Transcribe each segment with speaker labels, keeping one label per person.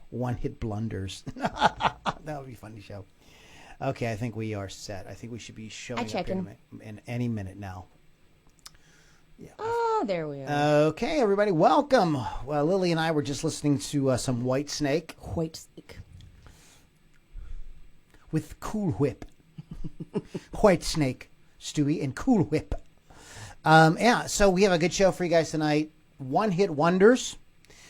Speaker 1: one-hit blunders. That would be a funny show. Okay, I think we are set. I think we should be showing up in any minute now. Yeah.
Speaker 2: Oh, there we are.
Speaker 1: Okay, everybody, welcome. Well, Lily and I were just listening to some White Snake.
Speaker 2: White Snake.
Speaker 1: With Cool Whip. White Snake, Stewie, and Cool Whip. Yeah, so we have a good show for you guys tonight. One-hit wonders.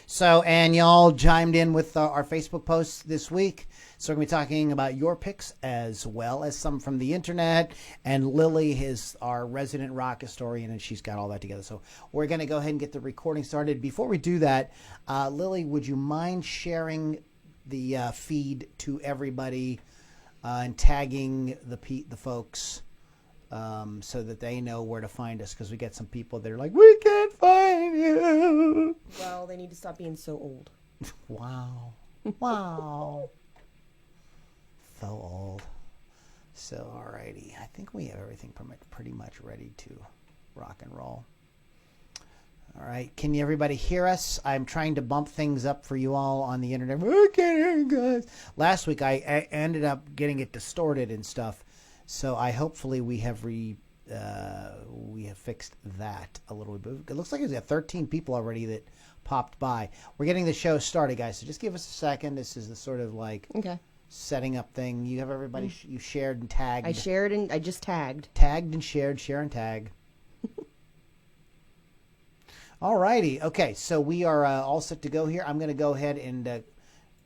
Speaker 1: So, and y'all chimed in with our Facebook posts this week. So we're going to be talking about your picks as well as some from the internet. And Lily is our resident rock historian, and she's got all that together. So we're going to go ahead and get the recording started. Before we do that, Lily, would you mind sharing the feed to everybody and tagging the folks so that they know where to find us? Because we get some people that are like, we can't find you.
Speaker 2: Well, they need to stop being so old.
Speaker 1: Wow. Wow. So old. So, alrighty. I think we have everything pretty much ready to rock and roll. All right. Can everybody hear us? I'm trying to bump things up for you all on the internet. I can't hear you guys. Last week, I ended up getting it distorted and stuff. So, hopefully we have fixed that a little bit. It looks like we've got 13 people already that popped by. We're getting the show started, guys. So just give us a second. This is the sort of like setting up thing. You have everybody. You shared and tagged.
Speaker 2: I shared and I just tagged.
Speaker 1: Tagged and shared. Share and tag. All righty. Okay, so we are all set to go here. I'm going to go ahead and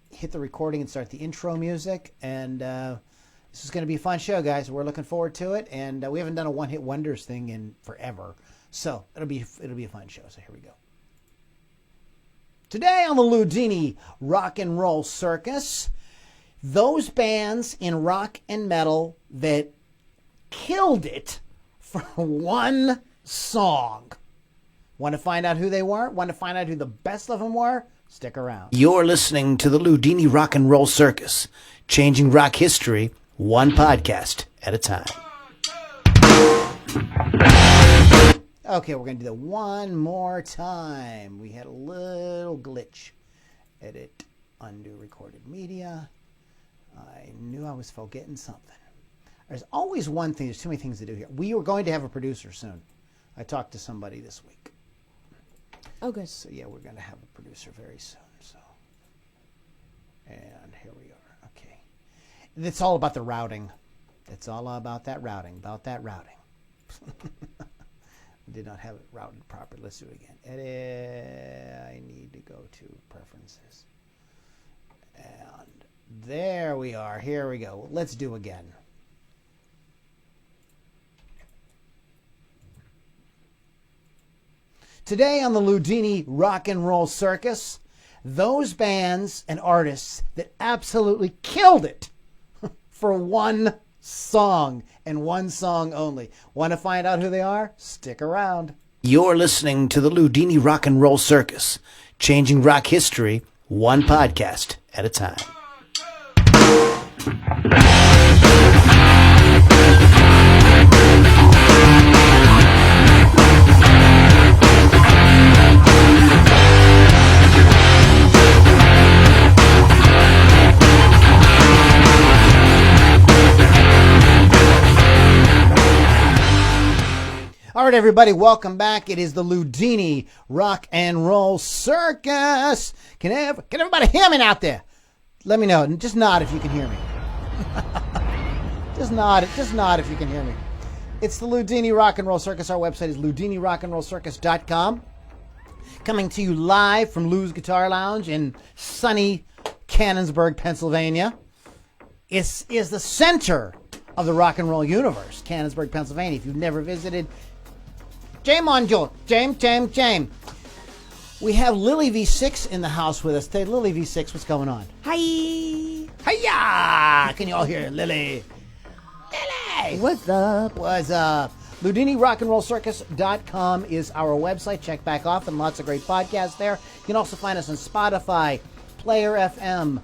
Speaker 1: hit the recording and start the intro music. And this is going to be a fun show, guys. We're looking forward to it. And we haven't done a one-hit wonders thing in forever. So it'll be a fun show. So here we go. Today on the Ludini Rock and Roll Circus, those bands in rock and metal that killed it for one song. Want to find out who they were? Want to find out who the best of them were? Stick around. You're listening to the Ludini Rock and Roll Circus, changing rock history one podcast at a time. Okay, we're going to do that one more time. We had a little glitch. Edit, undo recorded media. I knew I was forgetting something. There's always one thing. There's too many things to do here. We were going to have a producer soon. I talked to somebody this week.
Speaker 2: Oh, good.
Speaker 1: So, yeah, we're going to have a producer very soon. So, and here we are. Okay. It's all about the routing. It's all about that routing. We did not have it routed properly. Let's do it again. Edit. I need to go to preferences. And there we are. Here we go. Let's do again. Today on the Ludini Rock and Roll Circus, those bands and artists that absolutely killed it for one song and one song only. Want to find out who they are? Stick around. You're listening to the Ludini Rock and Roll Circus, changing rock history one podcast at a time. All right, everybody, welcome back. It is the Ludini Rock and Roll Circus. Can everybody hear me out there? Let me know. Just nod if you can hear me. Just nod if you can hear me. It's the Ludini Rock and Roll Circus. Our website is ludinirockandrollcircus.com. Coming to you live from Lou's Guitar Lounge in sunny Canonsburg, Pennsylvania. It is the center of the rock and roll universe, Canonsburg, Pennsylvania. If you've never visited, James on Joe. James. We have Lily V6 in the house with us today. Lily V6, what's going on?
Speaker 2: Hi.
Speaker 1: Hiya! Can you all hear Lily? Lily!
Speaker 2: What's up?
Speaker 1: LudiniRockandRollCircus.com is our website. Check back often. Lots of great podcasts there. You can also find us on Spotify, Player FM,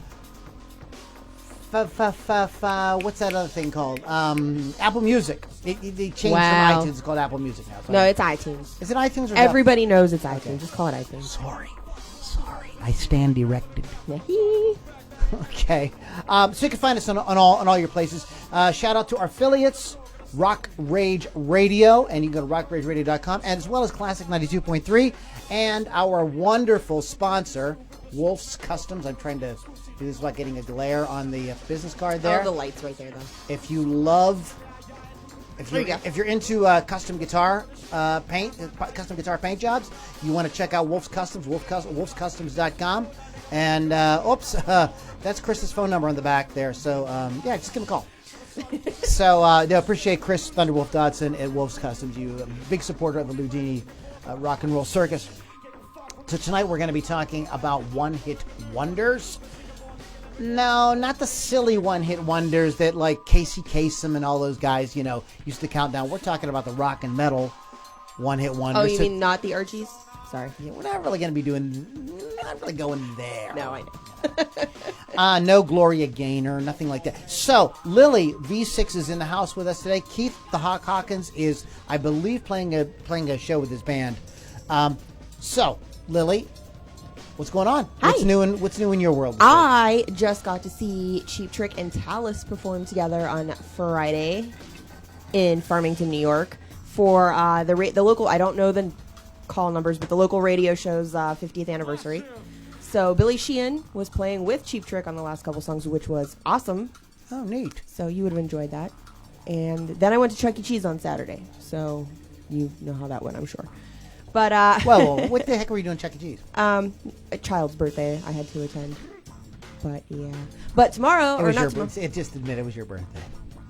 Speaker 1: what's that other thing called? Apple Music. They changed from iTunes. It's called Apple Music now.
Speaker 2: No, it's iTunes.
Speaker 1: Is it iTunes or
Speaker 2: everybody knows it's iTunes. Okay. Just call it iTunes.
Speaker 1: Sorry. I stand erected. Okay. So you can find us on all your places. Shout out to our affiliates, Rock Rage Radio, and you can go to rockrageradio.com, and as well as Classic 92.3, and our wonderful sponsor, Wolf's Customs. I'm trying to do this without getting a glare on the business card there.
Speaker 2: Oh, the light's right there, though.
Speaker 1: If you love...
Speaker 2: There you go.
Speaker 1: If you're into custom guitar paint jobs, you want to check out Wolf's Customs, wolfscustoms.com. And, that's Chris's phone number on the back there. So, just give him a call. So, appreciate Chris Thunderwolf Dodson at Wolf's Customs. You a big supporter of the Ludini Rock and Roll Circus. So tonight we're going to be talking about one-hit wonders. No, not the silly one-hit wonders that like Casey Kasem and all those guys, used to count down. We're talking about the rock and metal one-hit wonders.
Speaker 2: Oh, you mean not the Archies? Sorry.
Speaker 1: Yeah, we're not really going to be not really going there.
Speaker 2: No, I know.
Speaker 1: No Gloria Gaynor, nothing like that. So, Lily V6 is in the house with us today. Keith the Hawk Hawkins is, I believe, playing a show with his band. So, Lily, what's going on?
Speaker 2: Hi.
Speaker 1: What's new in your world?
Speaker 2: I just got to see Cheap Trick and Talus perform together on Friday in Farmington, New York for the local, I don't know the call numbers, but the local radio show's 50th anniversary. So Billy Sheehan was playing with Cheap Trick on the last couple songs, which was awesome.
Speaker 1: Oh, neat.
Speaker 2: So you would have enjoyed that. And then I went to Chuck E. Cheese on Saturday. So you know how that went, I'm sure. But
Speaker 1: well, what the heck were you doing, Chuck E. Cheese?
Speaker 2: A child's birthday. I had to attend. But yeah. But tomorrow,
Speaker 1: Just admit it was your birthday.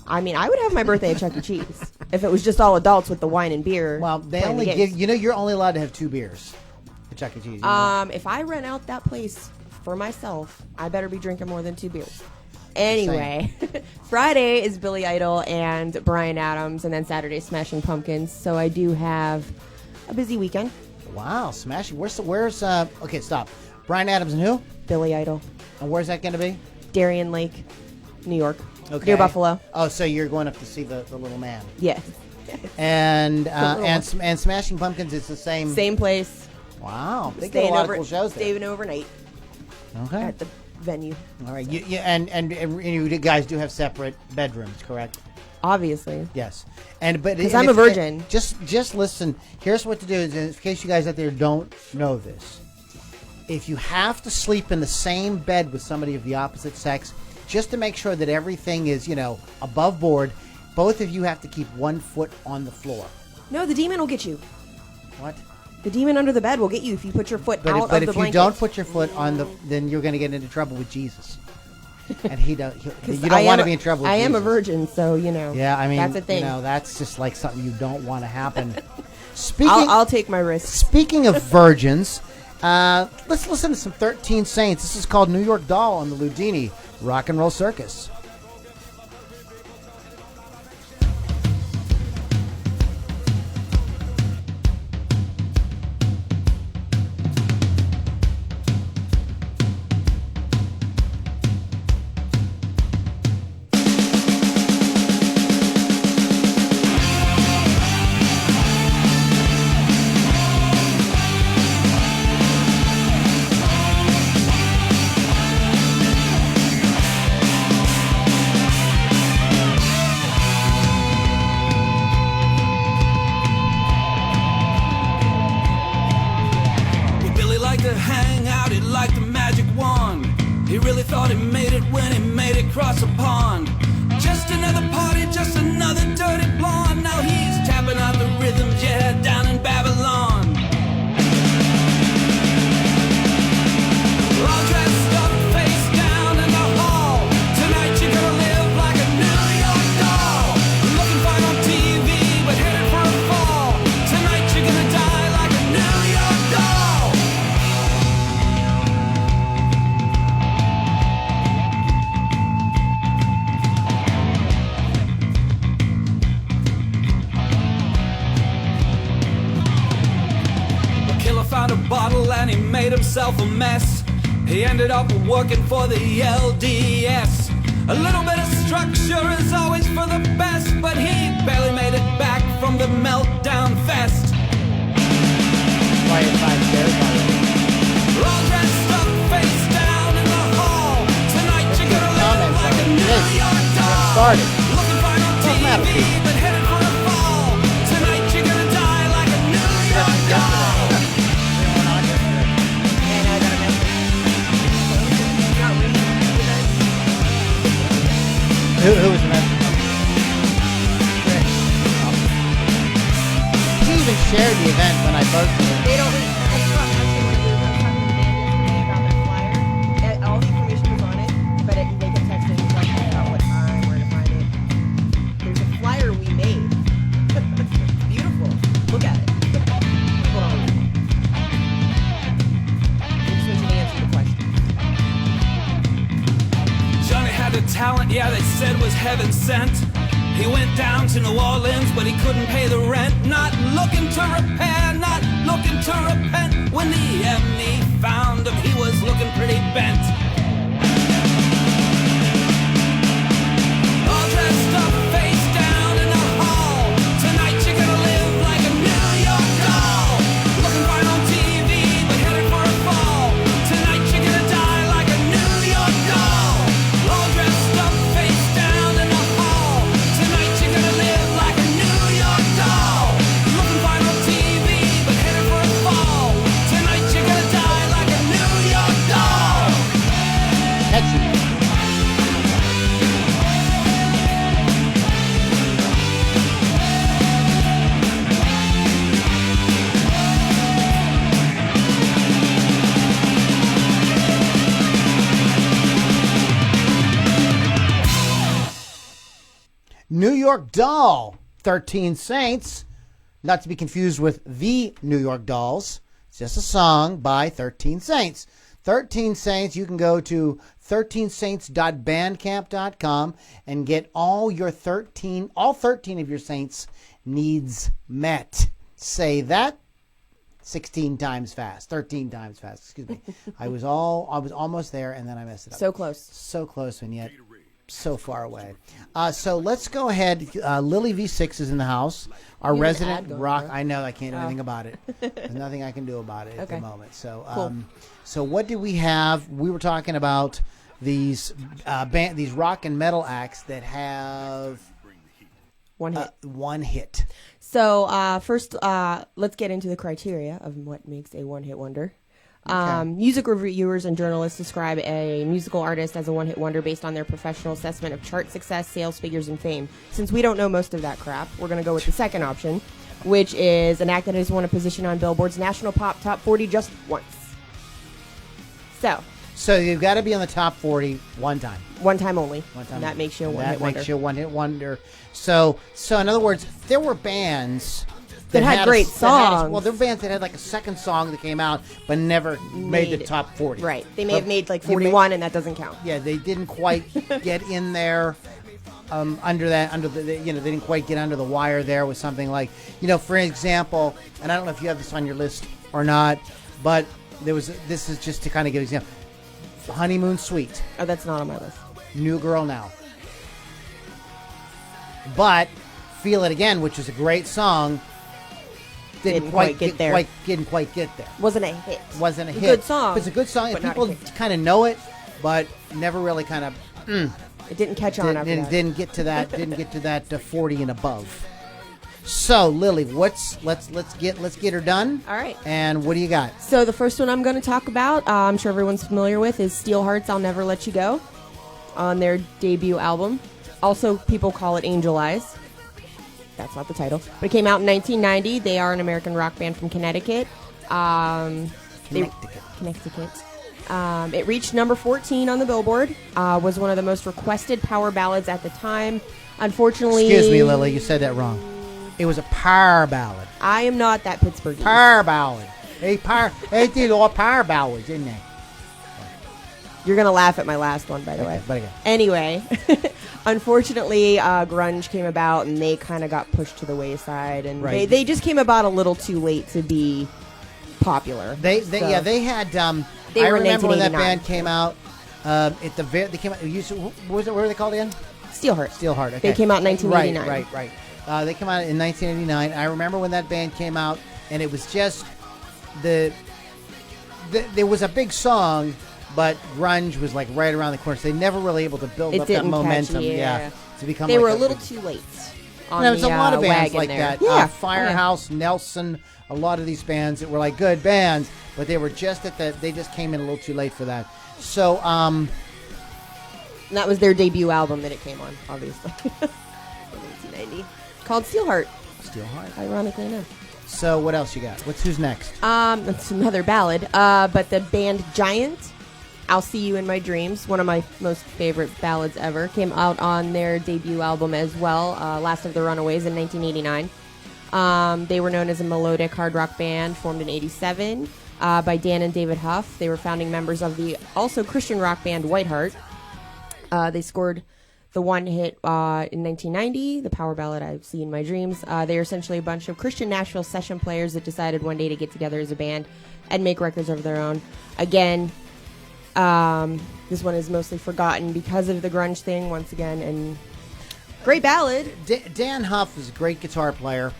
Speaker 2: I mean, I would have my birthday at Chuck E. Cheese if it was just all adults with the wine and beer.
Speaker 1: Well, they only give you're only allowed to have 2 beers at Chuck E. Cheese.
Speaker 2: If I rent out that place for myself, I better be drinking more than 2 beers. Anyway, Friday is Billy Idol and Bryan Adams, and then Saturday Smashing Pumpkins. So I do have a busy weekend.
Speaker 1: Wow, Smashing. Where's okay, stop. Bryan Adams and who?
Speaker 2: Billy Idol.
Speaker 1: And where's that going to be?
Speaker 2: Darien Lake, New York.
Speaker 1: Okay.
Speaker 2: Near Buffalo.
Speaker 1: Oh, so you're going up to see the little man.
Speaker 2: Yes.
Speaker 1: And Smashing Pumpkins is the same.
Speaker 2: Same place.
Speaker 1: Wow. They get a lot of cool shows there.
Speaker 2: Staying overnight.
Speaker 1: Okay.
Speaker 2: At the venue.
Speaker 1: All right. So. And you guys do have separate bedrooms, correct?
Speaker 2: Obviously.
Speaker 1: Yes.
Speaker 2: Because I'm a virgin.
Speaker 1: Just listen. Here's what to do, in case you guys out there don't know this. If you have to sleep in the same bed with somebody of the opposite sex, just to make sure that everything is, above board, both of you have to keep 1 foot on the floor.
Speaker 2: No, the demon will get you.
Speaker 1: What?
Speaker 2: The demon under the bed will get you if you put your foot out of the blanket.
Speaker 1: But if you don't put your foot on then you're going to get into trouble with Jesus. And you don't want to be in trouble with Jesus.
Speaker 2: I am a virgin, so,
Speaker 1: Yeah, I mean,
Speaker 2: that's a thing.
Speaker 1: That's just like something you don't want to happen.
Speaker 2: I'll take my risk.
Speaker 1: Speaking of virgins, let's listen to some 13 Saints. This is called New York Doll on the Ludini Rock and Roll Circus.
Speaker 3: Himself a mess. He ended up working for the LDS. A little bit of structure is always for the best, but he barely made it back from the meltdown fest. We're all dressed up face down in the hall. Tonight
Speaker 1: started.
Speaker 3: Looking fine on
Speaker 1: Doesn't matter,
Speaker 3: TV,
Speaker 1: Pete.
Speaker 3: but headed for a fall. Tonight you're gonna die like a New York doll.
Speaker 1: Who was the message? He even shared the event when I posted it.
Speaker 2: They don't. I was talking to the band yesterday about their flyer. All the information was on it, but they kept texting me like about what time, where to find it. There's a flyer we made. Beautiful. Look at it. Hold on. We just need you to answer the question.
Speaker 3: Johnny had a talent, yeah, they said was heaven sent. He went down to New Orleans, but he couldn't pay the rent. Not looking to repair, not looking to repent. When the ME found him, he was looking pretty bent. All dressed up, face down in the hall. Tonight you're gonna live like a New York doll. Looking fine on TV, but headed for a fall. Tonight you're gonna die like a New York doll. All dressed up, face down in the hall. Tonight you're gonna live like a New York doll. Looking fine on TV, but headed for a fall. Tonight you're gonna die like a New York doll.
Speaker 1: Catchy. New York Doll, 13 Saints, not to be confused with the New York Dolls. It's just a song by 13 Saints. 13 Saints, you can go to 13saints.bandcamp.com and get all 13 of your Saints needs met. Say that 16 times fast, 13 times fast, excuse me. I was almost there and then I messed it up.
Speaker 2: So close.
Speaker 1: So close and yet so far away. So let's go ahead. Lily V6 is in the house. Our
Speaker 2: You have an
Speaker 1: resident
Speaker 2: ad going,
Speaker 1: rock.
Speaker 2: right?
Speaker 1: I know I can't do anything about it. There's nothing I can do about it at the
Speaker 2: Okay.
Speaker 1: moment. So,
Speaker 2: Cool.
Speaker 1: so what did we have? We were talking about these these rock and metal acts that have
Speaker 2: One hit.
Speaker 1: one hit.
Speaker 2: So first, let's get into the criteria of what makes a one-hit wonder.
Speaker 1: Okay.
Speaker 2: Music reviewers and journalists describe a musical artist as a one-hit wonder based on their professional assessment of chart success, sales figures, and fame. Since we don't know most of that crap, we're going to go with the second option, which is an act that has won a position on Billboard's National Pop Top 40 just once.
Speaker 1: So you've got to be on the top 40 one time.
Speaker 2: One time only.
Speaker 1: One time.
Speaker 2: And that makes you a
Speaker 1: And
Speaker 2: one-hit
Speaker 1: that
Speaker 2: wonder.
Speaker 1: makes you a one-hit wonder. So in other words, there were bands
Speaker 2: That had great songs.
Speaker 1: Well, there were bands that had like a second song that came out but never made the top 40.
Speaker 2: Right. They may
Speaker 1: But
Speaker 2: have made like
Speaker 1: you may-
Speaker 2: 41, and that doesn't count.
Speaker 1: Yeah, they didn't quite get in there they didn't quite get under the wire there with something like, for example, and I don't know if you have this on your list or not, but this is just to kind of give an example. Honeymoon Suite,
Speaker 2: Oh, that's not on my list.
Speaker 1: New Girl Now. But Feel It Again, which is a great song, didn't quite get there.
Speaker 2: Wasn't a hit.
Speaker 1: Wasn't a hit.
Speaker 2: Good song.
Speaker 1: It's a good song, and
Speaker 2: but not a
Speaker 1: people
Speaker 2: hit.
Speaker 1: kind of know it, but never really kind of
Speaker 2: It didn't catch on after that.
Speaker 1: didn't get to that 40 and above. So Lily, let's get her done.
Speaker 2: All right.
Speaker 1: And what do you got?
Speaker 2: So the first one I'm going to talk about, I'm sure everyone's familiar with, is Steelheart's "I'll Never Let You Go" on their debut album. Also, people call it Angel Eyes. That's not the title, but it came out in 1990. They are an American rock band from Connecticut. Connecticut. It reached number 14 on the Billboard. Was one of the most requested power ballads at the time. Unfortunately,
Speaker 1: Excuse me, Lily, you said that wrong. It was a power ballad.
Speaker 2: I am not that Pittsburgh.
Speaker 1: Power ballad. They did all power ballads, didn't they?
Speaker 2: You're gonna laugh at my last one, by the way.
Speaker 1: But again.
Speaker 2: Anyway, unfortunately, grunge came about, and they kind of got pushed to the wayside, and
Speaker 1: Right.
Speaker 2: they just came about a little too late to be popular.
Speaker 1: They
Speaker 2: So-
Speaker 1: had.
Speaker 2: They
Speaker 1: I
Speaker 2: were in
Speaker 1: remember when that
Speaker 2: 1989.
Speaker 1: band came out. They came out. What were they called again?
Speaker 2: Steelheart.
Speaker 1: Steelheart. Okay.
Speaker 2: They came out in 1989.
Speaker 1: Right. They came out in 1989. I remember when that band came out, and it was just there was a big song, but grunge was like right around the corner. So they never really able to build
Speaker 2: It
Speaker 1: up that
Speaker 2: didn't catch,
Speaker 1: momentum.
Speaker 2: yeah.
Speaker 1: to become.
Speaker 2: They
Speaker 1: like
Speaker 2: were a little too late.
Speaker 1: There's a lot of bands like
Speaker 2: there.
Speaker 1: that.
Speaker 2: Yeah.
Speaker 1: Firehouse, Nelson, a lot of these bands that were like good bands, but they were just they just came in a little too late for that. So,
Speaker 2: And that was their debut album that it came on, obviously. In 1990. Called Steelheart.
Speaker 1: Steelheart.
Speaker 2: Ironically enough.
Speaker 1: So what else you got? Who's next?
Speaker 2: That's another ballad. But the band Giant, I'll See You in My Dreams, one of my most favorite ballads ever, came out on their debut album as well, Last of the Runaways in 1989. They were known as a melodic hard rock band formed in 87 by Dan and David Huff. They were founding members of the also Christian rock band Whiteheart. They scored the one hit in 1990, the power ballad I've Seen in My Dreams. They are essentially a bunch of Christian Nashville session players that decided one day to get together as a band and make records of their own. Again, this one is mostly forgotten because of the grunge thing, once again, and great ballad.
Speaker 1: Dan Huff is a great guitar player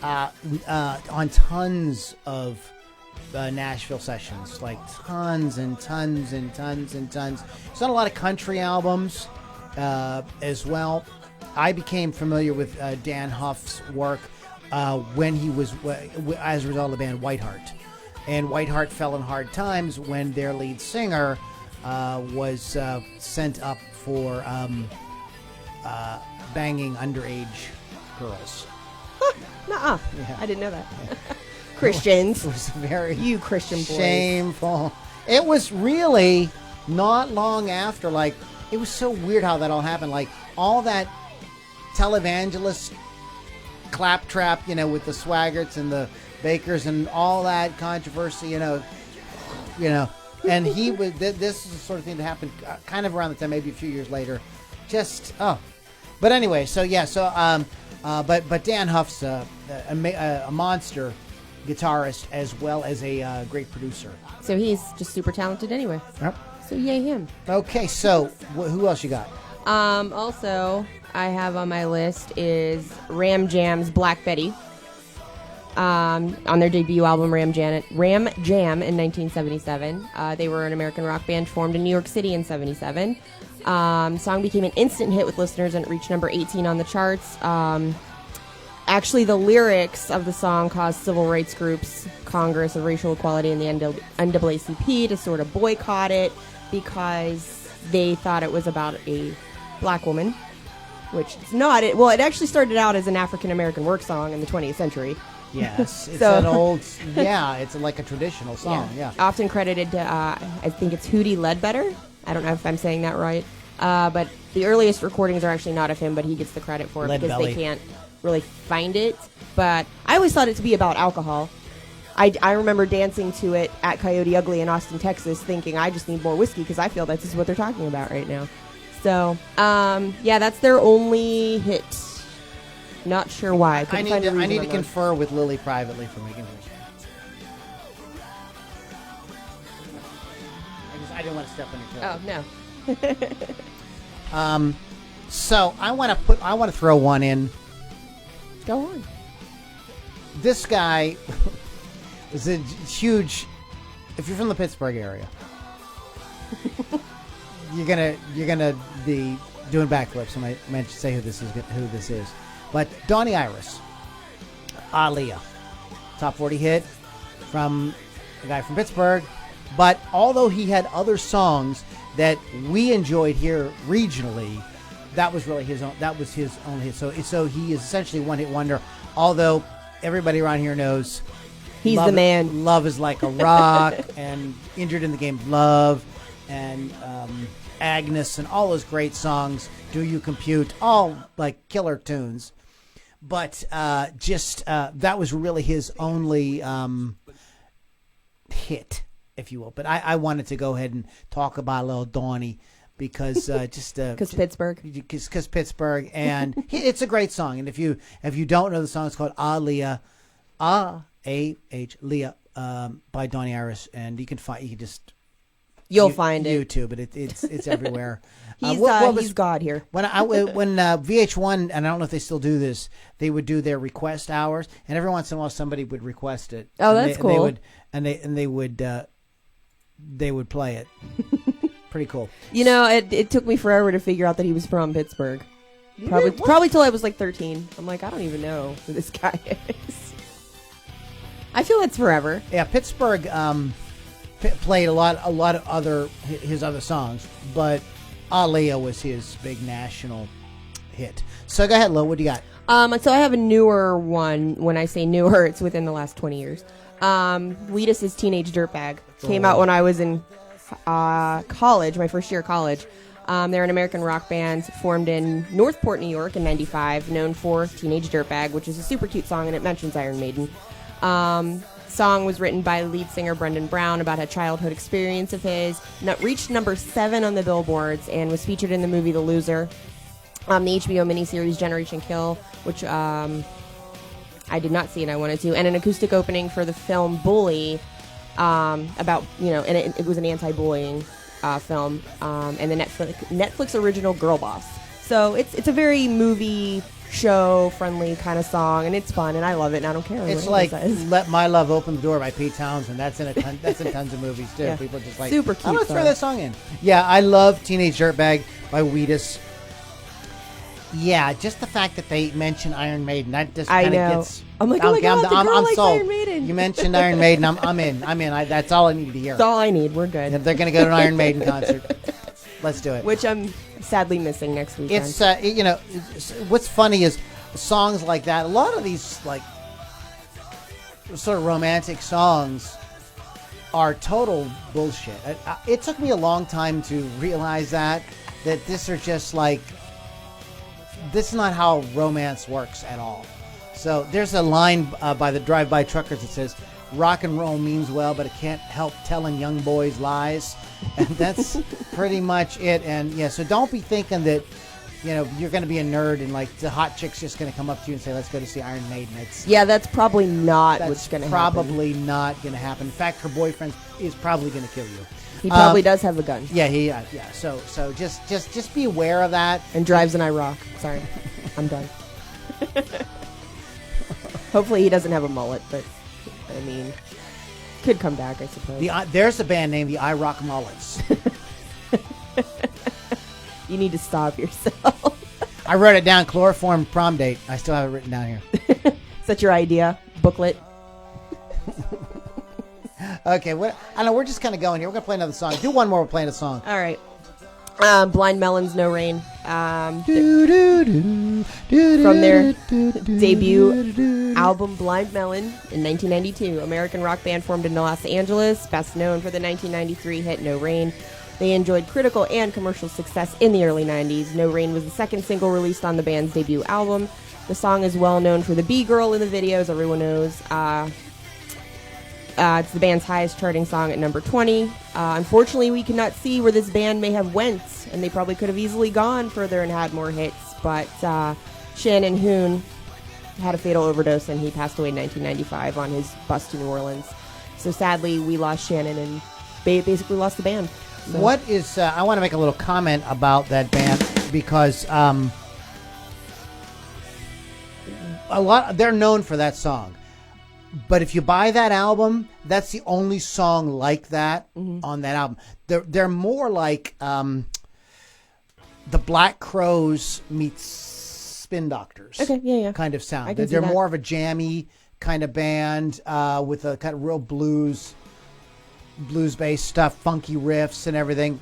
Speaker 1: on tons of Nashville sessions, like tons and tons and tons and tons. He's done a lot of country albums as well. I became familiar with Dan Huff's work when he was as a result of the band Whiteheart. And Whiteheart fell in hard times when their lead singer was sent up for banging underage girls.
Speaker 2: Nuh-uh.
Speaker 1: Yeah.
Speaker 2: I didn't know that. Christians.
Speaker 1: It was very
Speaker 2: You Christian boys.
Speaker 1: shameful. It was really not long after, like, it was so weird how that all happened. Like, all that televangelist claptrap, with the Swaggerts and the Bakers and all that controversy, and he was. This is the sort of thing that happened kind of around the time, maybe a few years later. But anyway, but Dan Huff's a monster guitarist as well as a great producer.
Speaker 2: So he's just super talented anyway.
Speaker 1: Yep.
Speaker 2: So yay him.
Speaker 1: Okay, so who else you got?
Speaker 2: Also, I have on my list is Ram Jam's Black Betty. On their debut album Ram Jam in 1977. They were an American rock band formed in New York City in 77. Song became an instant hit with listeners and it reached number 18 on the charts. Actually, the lyrics of the song caused civil rights groups, Congress of Racial Equality, and the NAACP to sort of boycott it because they thought it was about a black woman, which it's not. It actually started out as an African-American work song in the 20th century.
Speaker 1: Yes, it's an old, it's like a traditional song, yeah.
Speaker 2: Often credited to, I think it's Hootie Ledbetter. I don't know if I'm saying that right. But the earliest recordings are actually not of him, but he gets the credit for it because they can't really find it. But I always thought it to be about alcohol. I remember dancing to it at Coyote Ugly in Austin, Texas, thinking I just need more whiskey because I feel that's just what they're talking about right now. So, that's their only hit. Not sure why.
Speaker 1: I need to confer with Lily privately for making this. I didn't want to step on your toes.
Speaker 2: Oh no.
Speaker 1: So I want to throw one in.
Speaker 2: Go on.
Speaker 1: This guy is a huge. If you're from the Pittsburgh area, you're gonna be doing backflips. I might say who this is. But Donnie Iris, Aaliyah, top 40 hit from a guy from Pittsburgh. But although he had other songs that we enjoyed here regionally, that was really his own. That was his own hit. So he is essentially one hit wonder. Although everybody around here knows
Speaker 2: he's the man.
Speaker 1: Love is like a rock, and Injured in the Game of Love, and Agnes, and all those great songs. Do You Compute? All like killer tunes. But that was really his only hit, if you will. But I wanted to go ahead and talk about little Donnie because because
Speaker 2: Pittsburgh.
Speaker 1: Because Pittsburgh, and it's a great song. And if you don't know the song, it's called Aaliyah, Leah, by Donnie Iris, and you can find it YouTube, but it's everywhere.
Speaker 2: He's God here.
Speaker 1: When VH1, and I don't know if they still do this, they would do their request hours, and every once in a while somebody would request it.
Speaker 2: Oh, that's cool.
Speaker 1: They would play it. Pretty cool.
Speaker 2: It took me forever to figure out that he was from Pittsburgh. Probably till I was like 13. I'm like, I don't even know who this guy is. I feel that's forever.
Speaker 1: Yeah, Pittsburgh played a lot of his other songs, but Aaliyah was his big national hit. So go ahead, Lo. What do you got?
Speaker 2: So I have a newer one. When I say newer, it's within the last 20 years. Wheatus's Teenage Dirtbag came out when I was in college, my first year of college. They're an American rock band formed in Northport, New York in 95, known for Teenage Dirtbag, which is a super cute song, and it mentions Iron Maiden. Song was written by lead singer Brendan Brown about a childhood experience of his. Reached number 7 on the billboards and was featured in the movie The Loser, the HBO miniseries Generation Kill, which I did not see and I wanted to, and an acoustic opening for the film Bully, about, and it was an anti-bullying film, and the Netflix original Girl Boss. So it's a very movie show friendly kind of song, and it's fun, and I love it, and I don't care.
Speaker 1: It's like "Let My Love Open the Door" by Pete Townsend. That's in tons of movies too.
Speaker 2: Yeah.
Speaker 1: People are just like,
Speaker 2: super cute.
Speaker 1: I'm gonna throw that song in. Yeah, I love "Teenage Dirtbag" by Wheatus. Yeah, just the fact that they mention Iron Maiden, that just kind of gets.
Speaker 2: I'm like, oh my God, the girl likes
Speaker 1: sold.
Speaker 2: Iron Maiden.
Speaker 1: You mentioned Iron Maiden, I'm in. That's all I needed to hear.
Speaker 2: That's all I need. We're good.
Speaker 1: If they're going to go to an Iron Maiden concert, let's do it.
Speaker 2: Which I'm sadly missing next weekend.
Speaker 1: It's what's funny is songs like that. A lot of these like sort of romantic songs are total bullshit. It took me a long time to realize that this are just like. This is not how romance works at all. So there's a line by the Drive-By Truckers that says, "Rock and roll means well, but it can't help telling young boys lies." And that's pretty much it. And yeah, so don't be thinking that, you're going to be a nerd and like the hot chick's just going to come up to you and say, "Let's go to see Iron Maiden."
Speaker 2: That's probably not what's going to happen.
Speaker 1: Probably not going to happen. In fact, her boyfriend is probably going to kill you.
Speaker 2: He probably does have a gun.
Speaker 1: Yeah, yeah. So just be aware of that.
Speaker 2: And drives an IROC. Sorry, I'm done. Hopefully he doesn't have a mullet, but I mean, could come back, I suppose.
Speaker 1: There's a band named the IROC Mullets.
Speaker 2: You need to stop yourself.
Speaker 1: I wrote it down. Chloroform prom date. I still have it written down here.
Speaker 2: Is that your idea? Booklet?
Speaker 1: Okay, I know we're just kind of going here. We're going to play another song. Do one more. We're playing a song.
Speaker 2: All right. Blind Melon's No Rain. From their debut album Blind Melon in 1992. American rock band formed in Los Angeles, best known for the 1993 hit No Rain. They enjoyed critical and commercial success in the early 90s. No Rain was the second single released on the band's debut album. The song is well known for the B-girl in the videos, everyone knows. It's the band's highest charting song at number 20. Unfortunately, we cannot see where this band may have went, and they probably could have easily gone further and had more hits. But Shannon Hoon had a fatal overdose, and he passed away in 1995 on his bus to New Orleans. So sadly, we lost Shannon and basically lost the band. So.
Speaker 1: What is? I want to make a little comment about that band because they're known for that song. But if you buy that album, that's the only song like that on that album. They're more like the Black Crowes meets Spin Doctors.
Speaker 2: Okay, yeah.
Speaker 1: Kind of sound.
Speaker 2: I can see
Speaker 1: They're
Speaker 2: that.
Speaker 1: more of a jammy kind of band with a kind of real blues-based stuff, funky riffs and everything.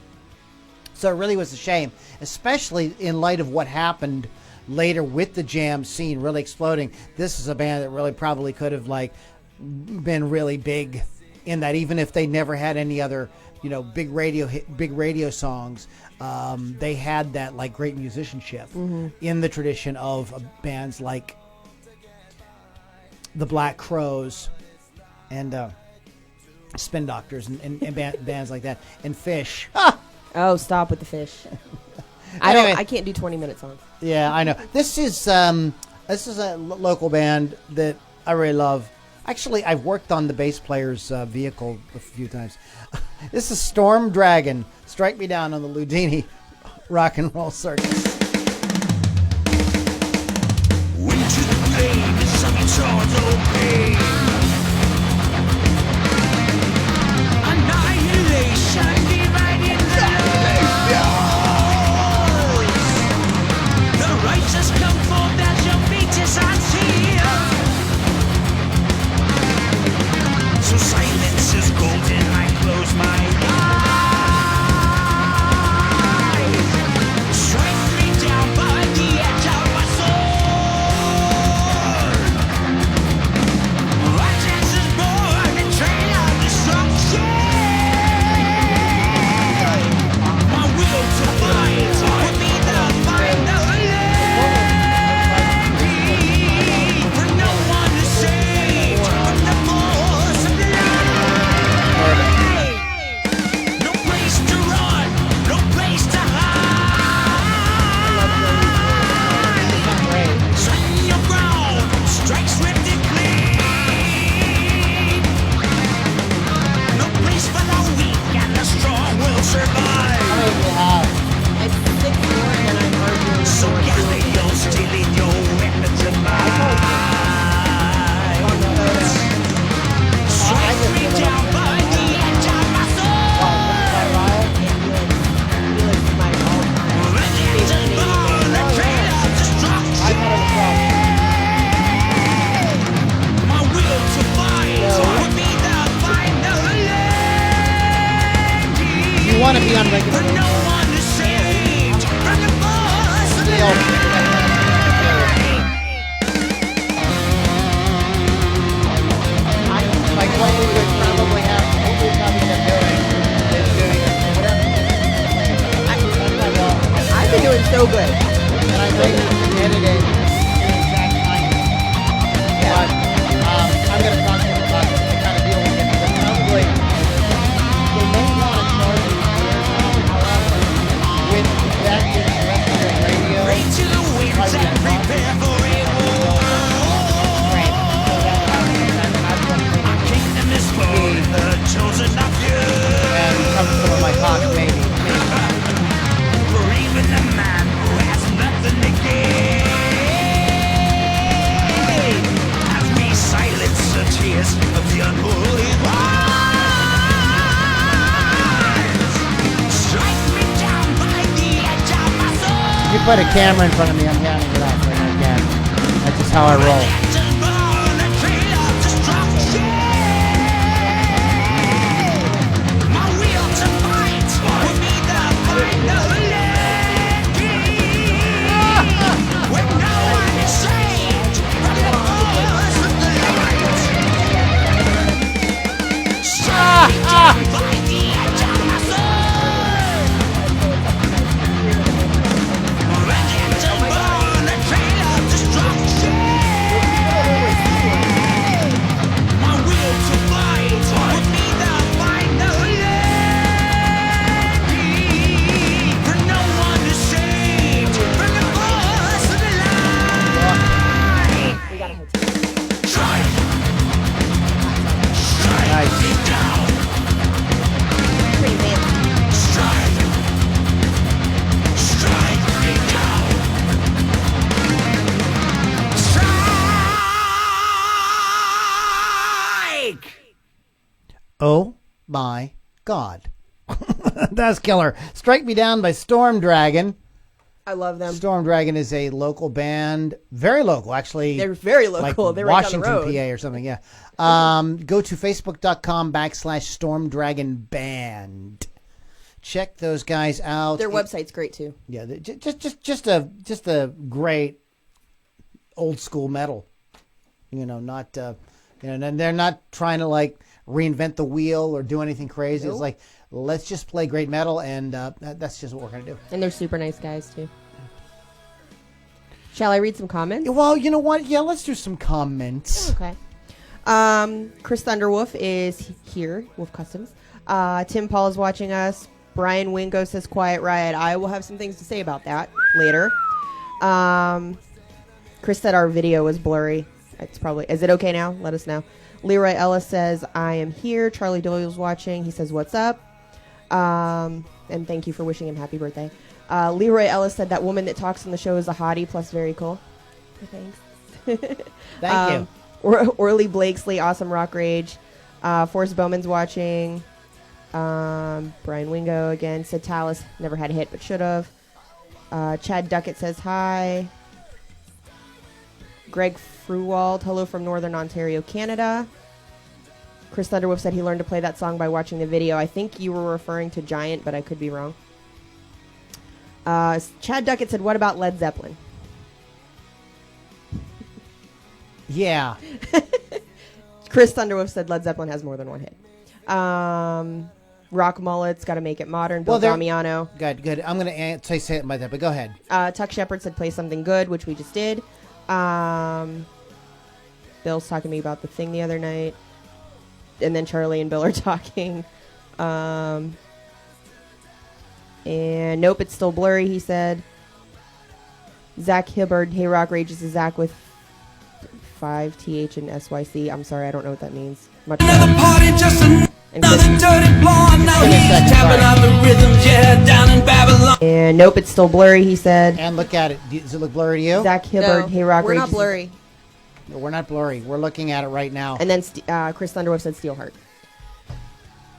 Speaker 1: So it really was a shame, especially in light of what happened later with the jam scene really exploding. This is a band that really probably could have been really big in that, even if they never had any other big radio songs. They had that great musicianship in the tradition of bands like the Black Crowes and Spin Doctors and bands like that, and Fish.
Speaker 2: Oh, stop with the Fish.
Speaker 1: Anyway.
Speaker 2: I can't do 20-minute songs.
Speaker 1: Yeah, I know. This is a local band that I really love. Actually, I've worked on the bass player's vehicle a few times. This is Storm Dragon. Strike Me Down on the Ludini Rock and Roll Circus.
Speaker 4: Into the blade, some swords obey. Annihilation dividing the laws. The right
Speaker 1: making
Speaker 4: but no one is saved from the force of the
Speaker 1: Like what we would probably have, what we probably end up doing is doing whatever.
Speaker 2: I've been doing so good.
Speaker 1: And I may edit it in exact time. But I'm going to talk to them about to kind of deal with it. Because probably they may want to charge you however, with that being terrestrial radio.
Speaker 4: Pray to the winds and prepare for a war.
Speaker 1: Right. So that's what
Speaker 4: Our kingdom is for the chosen of you.
Speaker 1: and some of my talk maybe.
Speaker 4: For even a man who has nothing to gain, as we silence the tears of the unholy ones, strike me down by the edge of my soul.
Speaker 1: You put a camera in front of me, I'm counting it off right now again. That's just how I roll.
Speaker 4: Let us burn a trail of destruction. My will to fight will be the final landing. When no one is saved from the force of the light. Strike me down by the edge of my soul. Ready to burn a trail of destruction. My will to fight will be the final landing. For no one is saved from the force of the light.
Speaker 2: We gotta hit.
Speaker 4: Strike
Speaker 1: Nice.
Speaker 4: me down.
Speaker 2: Pretty fancy.
Speaker 4: Strike me down. Strike.
Speaker 1: Oh my God. That's killer. Strike Me Down by Storm Dragon.
Speaker 2: I love them.
Speaker 1: Storm Dragon is a local band, very local, actually.
Speaker 2: They're very
Speaker 1: like
Speaker 2: local. They're right down
Speaker 1: Washington,
Speaker 2: the road.
Speaker 1: PA or something, yeah. Go to facebook.com/Storm Dragon Band. Check those guys out.
Speaker 2: Their website's great too.
Speaker 1: Yeah, just a great old school metal. You know, not and they're not trying to like reinvent the wheel or do anything crazy.
Speaker 2: Nope.
Speaker 1: It's like let's just play great metal, and that's just what we're gonna do.
Speaker 2: And they're super nice guys too. Shall I read some comments?
Speaker 1: Well, you know what? Yeah, let's do some comments.
Speaker 2: Okay. Chris Thunderwolf is here, Wolf Customs. Tim Paul is watching us. Brian Wingo says Quiet Riot. I will have some things to say about that later. Chris said our video was blurry. It's probably, is it okay now? Let us know. Leroy Ellis says, I am here. Charlie Doyle's watching. He says, what's up? And thank you for wishing him happy birthday. Leroy Ellis said that woman that talks on the show is a hottie plus very cool. Thanks.
Speaker 1: Thank you.
Speaker 2: Orly Blakesley, awesome rock rage. Forrest Bowman's watching. Brian Wingo again said Talus never had a hit but should have. Chad Duckett says hi. Greg Fruwald, hello from Northern Ontario, Canada. Chris Thunderwolf said he learned to play that song by watching the video. I think you were referring to Giant, but I could be wrong. Chad Duckett said, what about Led Zeppelin?
Speaker 1: Yeah.
Speaker 2: Chris Thunderwolf said Led Zeppelin has more than one hit. Rock Mullet's Got to Make It Modern. Bill Damiano.
Speaker 1: Good. I'm going to say it by that, but go ahead.
Speaker 2: Tuck Shepard said play something good, which we just did. Bill's talking to me about The Thing the other night. And then Charlie and Bill are talking. And nope, it's still blurry, he said. Zach Hibbard, hey Rock Rage, this is Zach with 5 TH and SYC. I'm sorry, I don't know what that means. Much
Speaker 3: Another party, just another dirty blonde. Now
Speaker 1: Wait a
Speaker 3: he's
Speaker 1: second,
Speaker 3: tapping
Speaker 1: sorry.
Speaker 3: out the rhythms, yeah, down in Babylon.
Speaker 2: And nope, it's still blurry, he said.
Speaker 1: And look at it. Does it look blurry to you?
Speaker 2: Zach Hibbard, hey Rock
Speaker 5: we're
Speaker 2: Rage.
Speaker 5: not blurry.
Speaker 1: No, we're not blurry. We're looking at it right now.
Speaker 2: And then Chris Thunderwolf said Steelheart.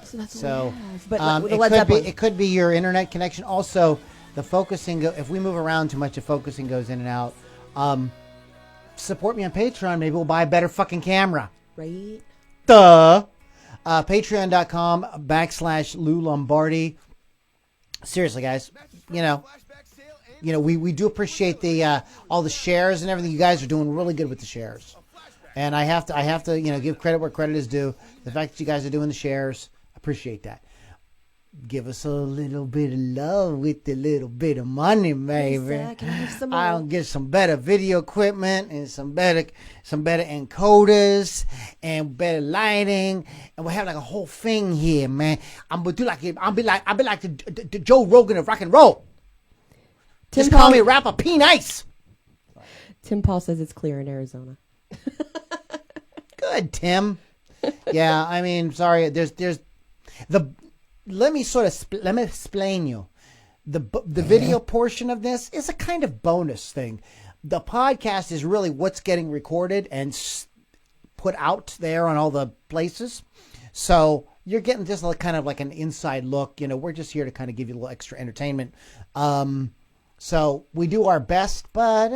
Speaker 2: So that's
Speaker 1: So,
Speaker 2: but with the
Speaker 1: it,
Speaker 2: Led
Speaker 1: could be,
Speaker 2: Zeppelin.
Speaker 1: it could be your internet connection. Also, the focusing, if we move around too much, the focusing goes in and out. Support me on Patreon. Maybe we'll buy a better fucking camera.
Speaker 2: Right?
Speaker 1: Duh. Patreon.com/Lou Lombardi. seriously, guys, you know, we do appreciate the all the shares and everything. You guys are doing really good with the shares, and I have to give credit where credit is due. The fact that you guys are doing the shares, appreciate that. Give us a little bit of love with a little bit of money, baby. I'll get some better video equipment and some better encoders and better lighting, and we'll have like a whole thing here, man. I'll be like the Joe Rogan of rock and roll. Just call me rapper P Nice.
Speaker 2: Tim Paul says it's clear in Arizona.
Speaker 1: Good, Tim. Yeah, I mean, sorry. There's the. Let me explain you. The video portion of this is a kind of bonus thing. The podcast is really what's getting recorded and put out there on all the places. So you're getting just kind of like an inside look. We're just here to kind of give you a little extra entertainment. So we do our best, but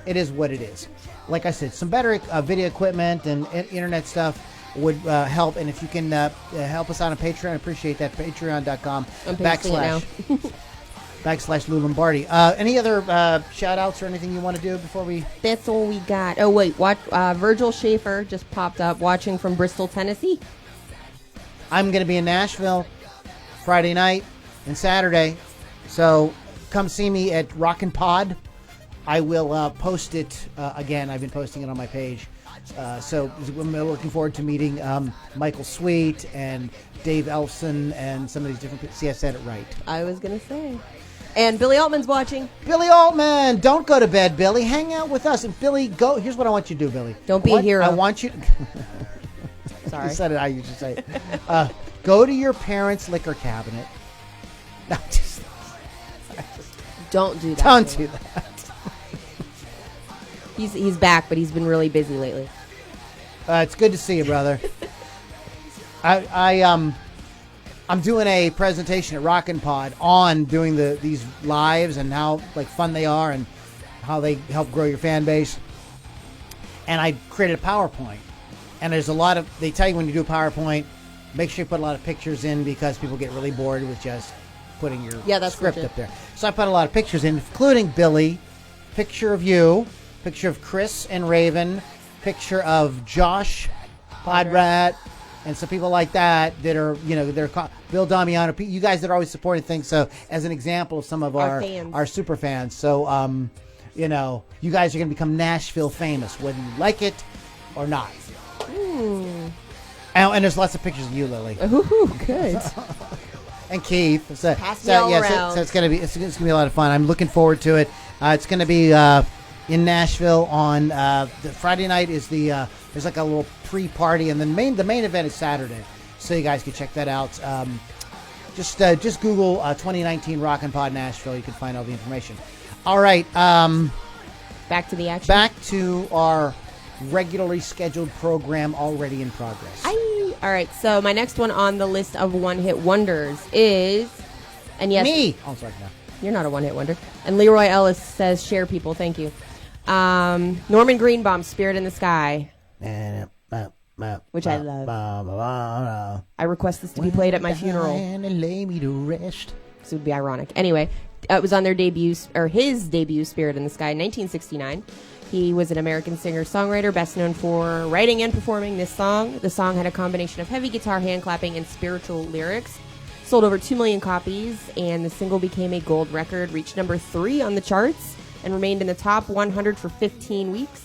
Speaker 1: it is what it is. Like I said, some better video equipment and internet stuff would help. And if you can help us out on Patreon, I appreciate that. Patreon.com / Lou Lombardi. Any other shout outs or anything you want to do before we?
Speaker 2: That's all we got. Oh, wait. Virgil Schaefer just popped up watching from Bristol, Tennessee.
Speaker 1: I'm going to be in Nashville Friday night and Saturday. So come see me at Rockin' Pod. I will post it again. I've been posting it on my page. So I'm looking forward to meeting Michael Sweet and Dave Elfson and some of these different people. See, I said it right.
Speaker 2: I was going to say. And Billy Altman's watching.
Speaker 1: Billy Altman, don't go to bed, Billy. Hang out with us. And Billy, go. Here's what I want you to do, Billy.
Speaker 2: Don't be a hero.
Speaker 1: I want you to...
Speaker 2: Sorry.
Speaker 1: You said it how you should say it. Go to your parents' liquor cabinet. No,
Speaker 2: don't do that.
Speaker 1: Don't do that.
Speaker 2: He's back, but he's been really busy lately.
Speaker 1: It's good to see you, brother. I'm doing a presentation at Rockin' Pod on doing these lives and how fun they are and how they help grow your fan base. And I created a PowerPoint. And there's a lot of, they tell you when you do a PowerPoint, make sure you put a lot of pictures in because people get really bored with just putting your script up there. So I put a lot of pictures in, including Billy, picture of you, picture of Chris and Raven, picture of Josh, Podrat, and some people like that are, they're Bill Damiano, you guys that are always supporting things. So as an example of some of our super fans. So, you guys are going to become Nashville famous, whether you like it or not. And there's lots of pictures of you, Lily.
Speaker 2: Ooh, good.
Speaker 1: And Keith. So it's gonna be it's gonna be a lot of fun. I'm looking forward to it. It's gonna be in Nashville on the Friday night. Is there's like a little pre-party, and then the main event is Saturday. So you guys can check that out. Just Google 2019 Rockin' Pod Nashville. You can find all the information. All right.
Speaker 2: Back to the action.
Speaker 1: Back to our regularly scheduled program already in progress.
Speaker 2: All right, so my next one on the list of one-hit wonders is, and yes,
Speaker 1: me. Oh, sorry, no.
Speaker 2: You're not a one-hit wonder. And Leroy Ellis says, "Share people, thank you." Norman Greenbaum's "Spirit in the Sky," which I love. I request this to be played at my funeral.
Speaker 1: And lay me to rest.
Speaker 2: This would be ironic. Anyway, it was on their debut, or his debut, "Spirit in the Sky," in 1969. He was an American singer-songwriter, best known for writing and performing this song. The song had a combination of heavy guitar, hand clapping, and spiritual lyrics. Sold over 2 million copies, and the single became a gold record, reached number 3 on the charts, and remained in the top 100 for 15 weeks.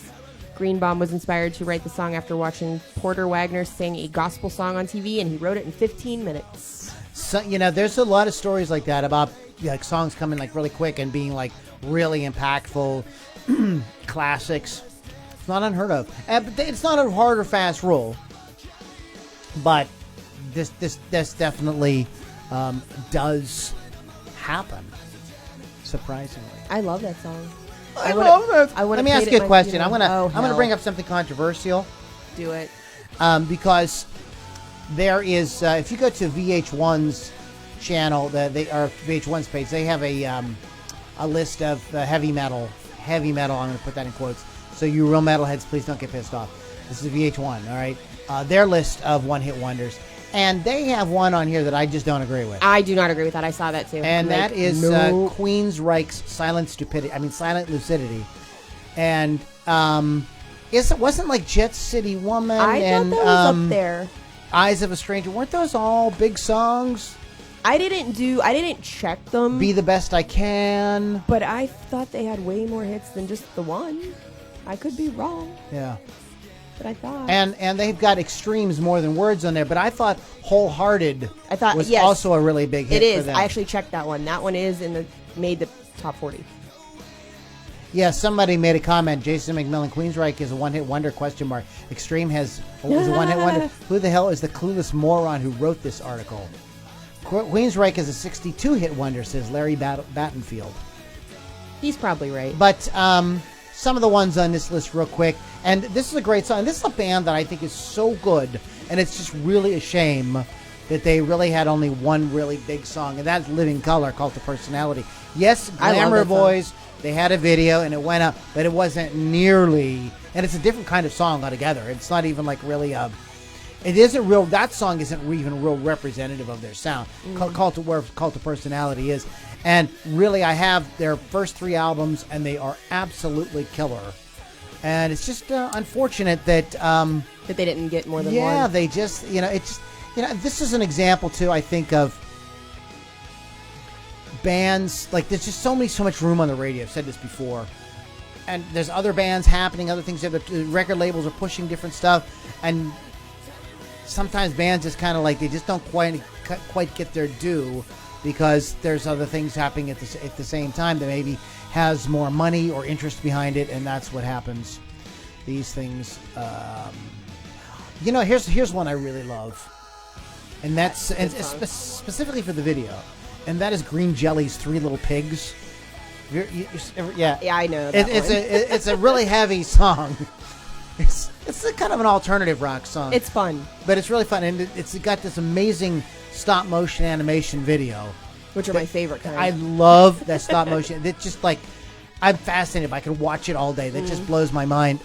Speaker 2: Greenbaum was inspired to write the song after watching Porter Wagner sing a gospel song on TV, and he wrote it in 15 minutes.
Speaker 1: So, there's a lot of stories like that about songs coming really quick and being really impactful. Classics. It's not unheard of. It's not a hard or fast rule, but this definitely does happen. Surprisingly,
Speaker 2: I love that song.
Speaker 1: I love that. Let me ask you a question. I'm
Speaker 2: gonna
Speaker 1: bring up something controversial.
Speaker 2: Do it.
Speaker 1: Because there is, if you go to VH1's channel, or VH1's page, they have a list of heavy metal. I'm going to put that in quotes. So you real metalheads, please don't get pissed off. This is VH1, all right? Their list of one-hit wonders. And they have one on here that I just don't agree with.
Speaker 2: I do not agree with that. I saw that too.
Speaker 1: And
Speaker 2: I'm
Speaker 1: that
Speaker 2: like,
Speaker 1: is
Speaker 2: nope.
Speaker 1: Queensryche's Silent Lucidity. And it wasn't like Jet City Woman
Speaker 2: I
Speaker 1: and
Speaker 2: thought that was up there.
Speaker 1: Eyes of a Stranger. Weren't those all big songs?
Speaker 2: I didn't check them.
Speaker 1: Be the Best I Can.
Speaker 2: But I thought they had way more hits than just the one. I could be wrong,
Speaker 1: Yeah.
Speaker 2: but I thought.
Speaker 1: And they've got Extremes More Than Words on there, but I thought Wholehearted was
Speaker 2: yes,
Speaker 1: also a really big hit
Speaker 2: it
Speaker 1: for
Speaker 2: is.
Speaker 1: them.
Speaker 2: I actually checked that one. That one is made the top 40.
Speaker 1: Yeah, somebody made a comment. Jason McMillan, Queensryche is a one-hit wonder, ? Extreme is a one-hit wonder. Who the hell is the clueless moron who wrote this article? Queensryche is a 62-hit wonder, says Larry Battenfield.
Speaker 2: He's probably right.
Speaker 1: But some of the ones on this list real quick. And this is a great song. This is a band that I think is so good. And it's just really a shame that they really had only one really big song. And that's Living Colour, Cult of Personality. Yes, Glamour Boys, they had a video and it went up. But it wasn't nearly... And it's a different kind of song altogether. It's not even like really a... It isn't real... That song isn't even real representative of their sound. Cult of Personality is... And really, I have their first 3 albums, and they are absolutely killer. And it's just unfortunate that
Speaker 2: that they didn't get more than one.
Speaker 1: Yeah, they just this is an example too. I think of bands like there's just so much room on the radio. I've said this before, and there's other bands happening, other things that the record labels are pushing different stuff, and sometimes bands just kind of like they just don't quite get their due. Because there's other things happening at the same time that maybe has more money or interest behind it, and that's what happens. These things, here's one I really love, and that's specifically for the video, and that is Green Jelly's 3 Little Pigs. Yeah,
Speaker 2: I know.
Speaker 1: It's a really heavy song. It's a kind of an alternative rock song.
Speaker 2: It's fun,
Speaker 1: but it's really fun, and it's got this amazing stop motion animation video,
Speaker 2: which are my favorite kind.
Speaker 1: I love that stop motion. It's just like I'm fascinated. I can watch it all day. That just blows my mind.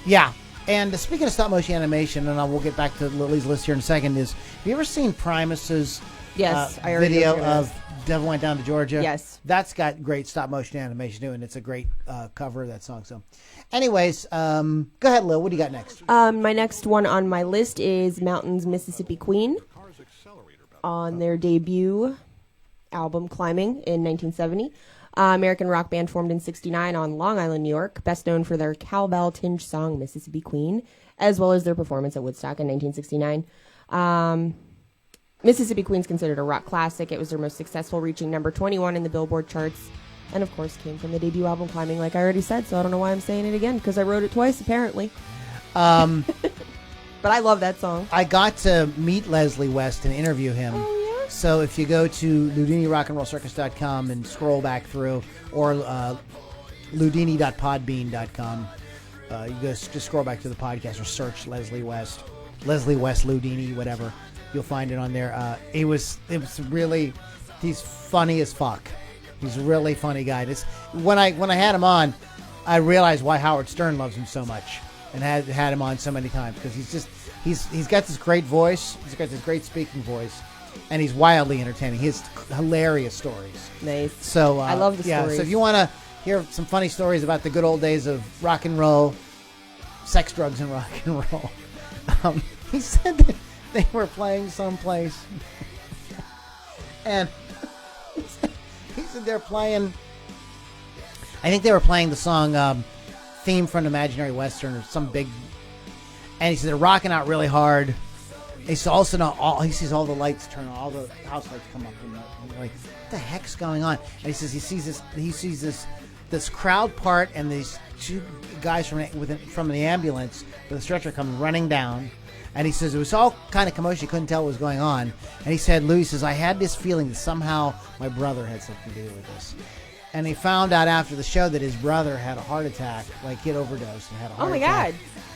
Speaker 1: Yeah, and speaking of stop motion animation, and we'll get back to Lily's list here in a second. Have you ever seen Primus's video of Devil Went Down to Georgia?
Speaker 2: Yes,
Speaker 1: that's got great stop motion animation too, and it's a great cover of that song. So, anyways, go ahead, Lil. What do you got next?
Speaker 2: My next one on my list is Mountains, Mississippi Queen. On their debut album Climbing in 1970. American rock band formed in 1969 on Long Island, New York, best known for their cowbell-tinged song Mississippi Queen, as well as their performance at Woodstock in 1969. Mississippi Queen's considered a rock classic. It was their most successful, reaching number 21 in the Billboard charts, and of course came from the debut album Climbing, like I already said, so I don't know why I'm saying it again, because I wrote it twice, apparently. But I love that song. I got to meet Leslie West and interview him. Oh, yeah? So if you go to LudiniRockandRollCircus.com and scroll back through, or Ludini.podbean.com, you just scroll back to the podcast or search Leslie West Ludini, whatever. You'll find it on there. It was really, he's funny as fuck. He's a really funny guy. When I had him on, I realized why Howard Stern loves him so much. And had him on so many times because he's got this great voice. He's got this great speaking voice, and he's wildly entertaining. He has hilarious stories. Nice. So I love the stories.
Speaker 1: So if you want to hear some funny stories about the good old days of rock and roll, sex, drugs, and rock and roll, he said that they were playing someplace, and he said they're playing. I think they were playing the song. Theme from an Imaginary Western or some big, and he said they're rocking out really hard. He sees all the lights turn on, all the house lights come up, and you're like, what the heck's going on? And he says he sees this crowd part, and these 2 guys from the ambulance with a stretcher come running down, and he says it was all kind of commotion. He couldn't tell what was going on, and he said, Louis says, I had this feeling that somehow my brother had something to do with this. And he found out after the show that his brother had a heart attack, like he had overdosed and had a heart attack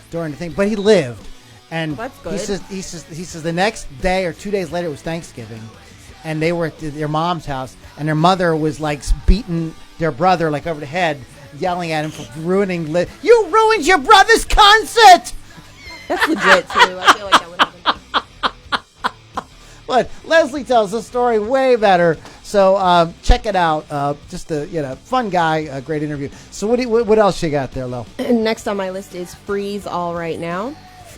Speaker 1: during the thing. But he lived, and
Speaker 2: that's good.
Speaker 1: He says the next day or 2 days later it was Thanksgiving, and they were at their mom's house, and their mother was like beating their brother like over the head, yelling at him for ruining. You ruined your brother's concert.
Speaker 2: That's legit too. I feel like that would happen.
Speaker 1: But Leslie tells the story way better. So check it out. Just a fun guy, a great interview. So what else you got there, Lo?
Speaker 2: Next on my list is Freeze All Right Now.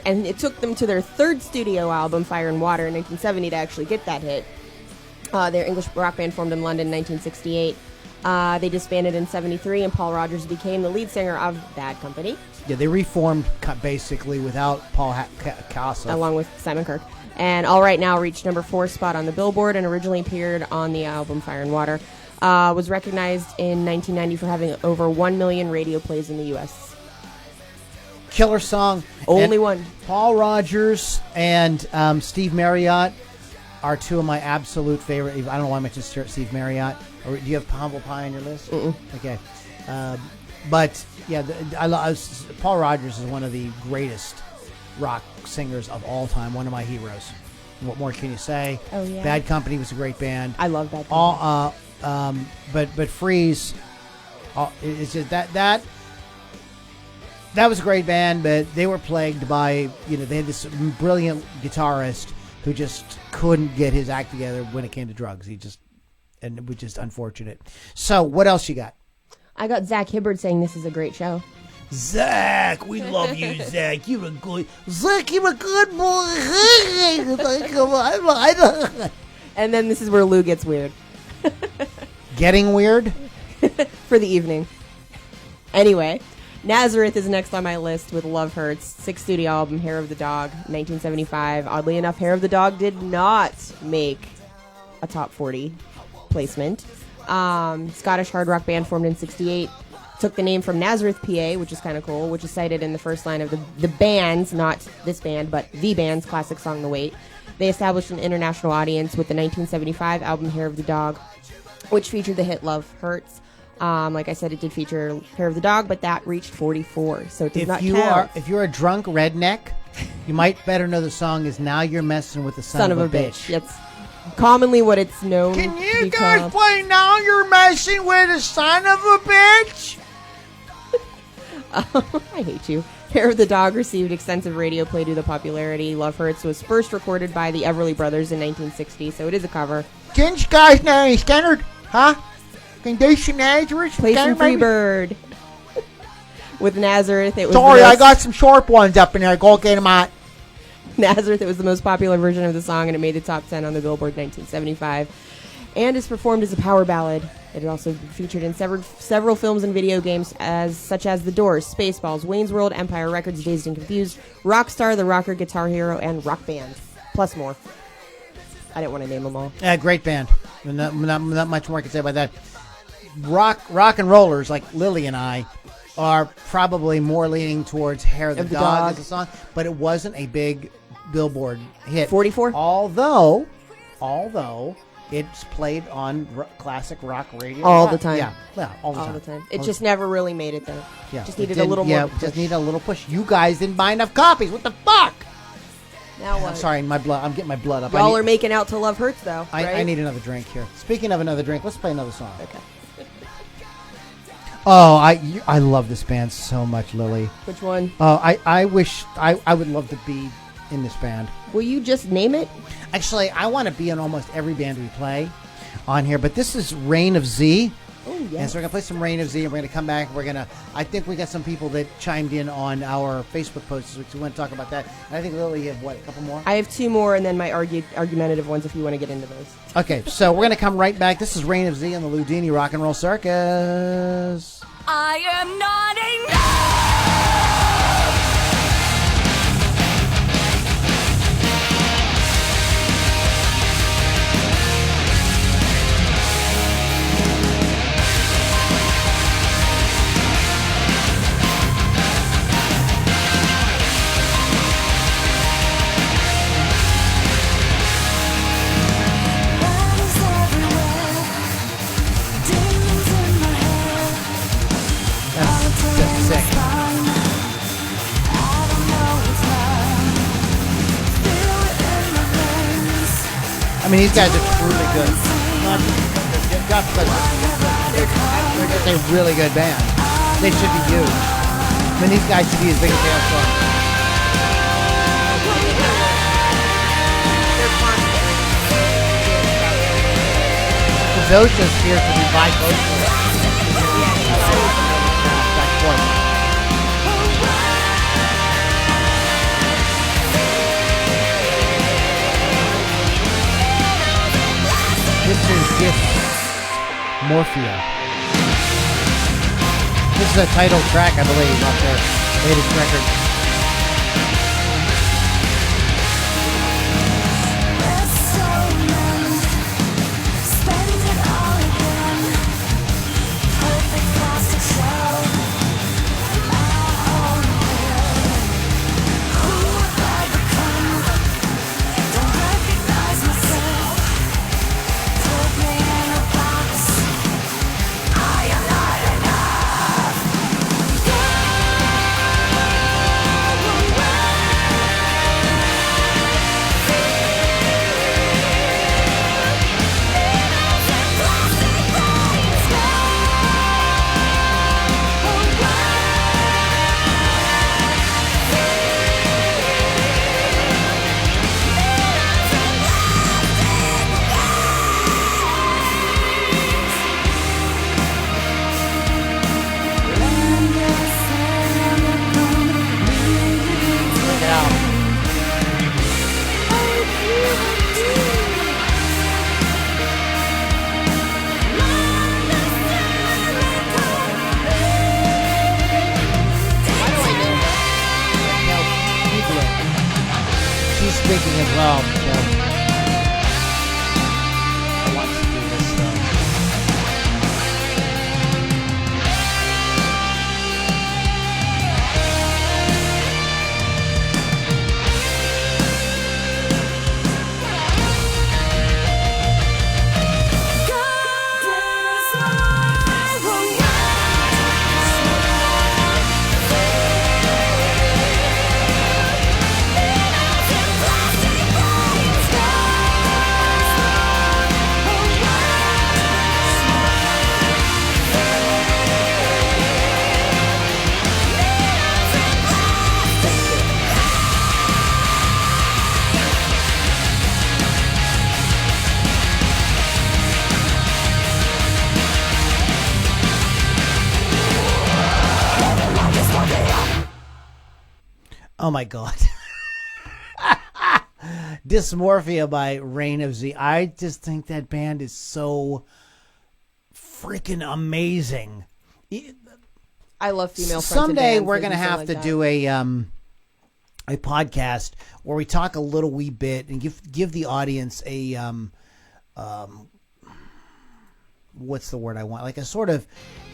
Speaker 2: And it took them to their third studio album, Fire and Water, in 1970 to actually get that hit. Their English rock band formed in London in 1968. They disbanded in 73, and Paul Rodgers became the lead singer of Bad Company.
Speaker 1: Yeah, they reformed basically without Paul Casa.
Speaker 2: Along with Simon Kirke. And All Right Now reached number 4 spot on the Billboard and originally appeared on the album Fire and Water. Was recognized in 1990 for having over 1 million radio plays in the U.S.
Speaker 1: Killer song.
Speaker 2: Only
Speaker 1: And
Speaker 2: one.
Speaker 1: Paul Rodgers and Steve Marriott are two of my absolute favorite. I don't know why I mentioned Steve Marriott. Or do you have Humble Pie on your list?
Speaker 2: Mm-mm.
Speaker 1: Okay. But, yeah, Paul Rodgers is one of the greatest rock singers of all time. One of my heroes. What more can you say?
Speaker 2: Oh, yeah.
Speaker 1: Bad Company was a great band.
Speaker 2: I love Bad Company.
Speaker 1: But Freeze, it's just that was a great band, but they were plagued by, they had this brilliant guitarist who just couldn't get his act together when it came to drugs. And it was just unfortunate. So what else you got?
Speaker 2: I got Zach Hibbard saying this is a great show.
Speaker 1: Zach, we love you, Zach. You're a good boy. Come on.
Speaker 2: And then this is where Lou gets weird.
Speaker 1: Getting weird?
Speaker 2: For the evening. Anyway, Nazareth is next on my list with Love Hurts, 6th studio album, Hair of the Dog, 1975. Oddly enough, Hair of the Dog did not make a top 40 placement. Scottish hard rock band formed in 68. Took the name from Nazareth, PA, which is kind of cool, which is cited in the first line of the band's, not this band, but the band's classic song, The Wait. They established an international audience with the 1975 album Hair of the Dog, which featured the hit Love Hurts. Like I said, it did feature Hair of the Dog, but that reached 44, so it did not count.
Speaker 1: If you're a drunk redneck, you might better know the song is Now You're Messing with the Son of a Bitch.
Speaker 2: That's commonly what it's known.
Speaker 1: Can you guys play Now You're Messing with the Son of a Bitch?
Speaker 2: I hate you. Hair of the Dog received extensive radio play due to popularity. Love Hurts was first recorded by the Everly Brothers in 1960, so it is a cover.
Speaker 1: Can you guys know any standard? Huh? Can do some Nazareth?
Speaker 2: Play some Freebird. With Nazareth, it was
Speaker 1: Sorry, I got some sharp ones up in there. Go get them out.
Speaker 2: Nazareth, it was the most popular version of the song, and it made the top 10 on the Billboard 1975. And is performed as a power ballad. It also featured in several films and video games such as The Doors, Spaceballs, Wayne's World, Empire Records, Dazed and Confused, Rockstar, The Rocker, Guitar Hero, and Rock Band. Plus more. I didn't want to name them all.
Speaker 1: Yeah, great band. Not much more I can say about that. Rock and rollers like Lily and I are probably more leaning towards Hair of the Dog as a song, but it wasn't a big Billboard hit.
Speaker 2: 44?
Speaker 1: Although it's played on classic rock radio
Speaker 2: all the time.
Speaker 1: Yeah, all the time.
Speaker 2: It just never really made it, though.
Speaker 1: Yeah,
Speaker 2: just needed a little more push.
Speaker 1: Just needed a little push. You guys didn't buy enough copies. What the fuck?
Speaker 2: Now what?
Speaker 1: I'm sorry, I'm getting my blood up.
Speaker 2: Y'all are making out to Love Hurts, though, right?
Speaker 1: I need another drink here. Speaking of another drink, let's play another song.
Speaker 2: Okay.
Speaker 1: Oh, I love this band so much, Lily.
Speaker 2: Which one?
Speaker 1: I wish I would love to be in this band.
Speaker 2: Will you just name it?
Speaker 1: Actually, I want to be in almost every band we play on here, but this is Reign of Z.
Speaker 2: Oh, yeah.
Speaker 1: And so we're going to play some Reign of Z, and we're going to come back. I think we got some people that chimed in on our Facebook posts, which we want to talk about that. And I think, Lily, you have, a couple more?
Speaker 2: I have 2 more, and then my argumentative ones if you want to get into those.
Speaker 1: Okay, so we're going to come right back. This is Reign of Z on the Ludini Rock and Roll Circus.
Speaker 4: I am not enough.
Speaker 1: That's sick. I mean, these guys are truly good. They're just a really good band. They should be huge. I mean, these guys should be as big as they are. Zosha's here to be bi-coastal. Back and forth. This is Dysmorphia. This is a title track, I believe, off their latest record. Speaking as well. So I want to do this stuff. Oh my God. Dysmorphia by Reign of Z. I just think that band is so freaking amazing.
Speaker 2: I love female fronted
Speaker 1: Someday
Speaker 2: bands
Speaker 1: we're
Speaker 2: that
Speaker 1: going to
Speaker 2: do something
Speaker 1: have
Speaker 2: like
Speaker 1: to
Speaker 2: that.
Speaker 1: do a podcast where we talk a little wee bit and give the audience a what's the word I want? Like a sort of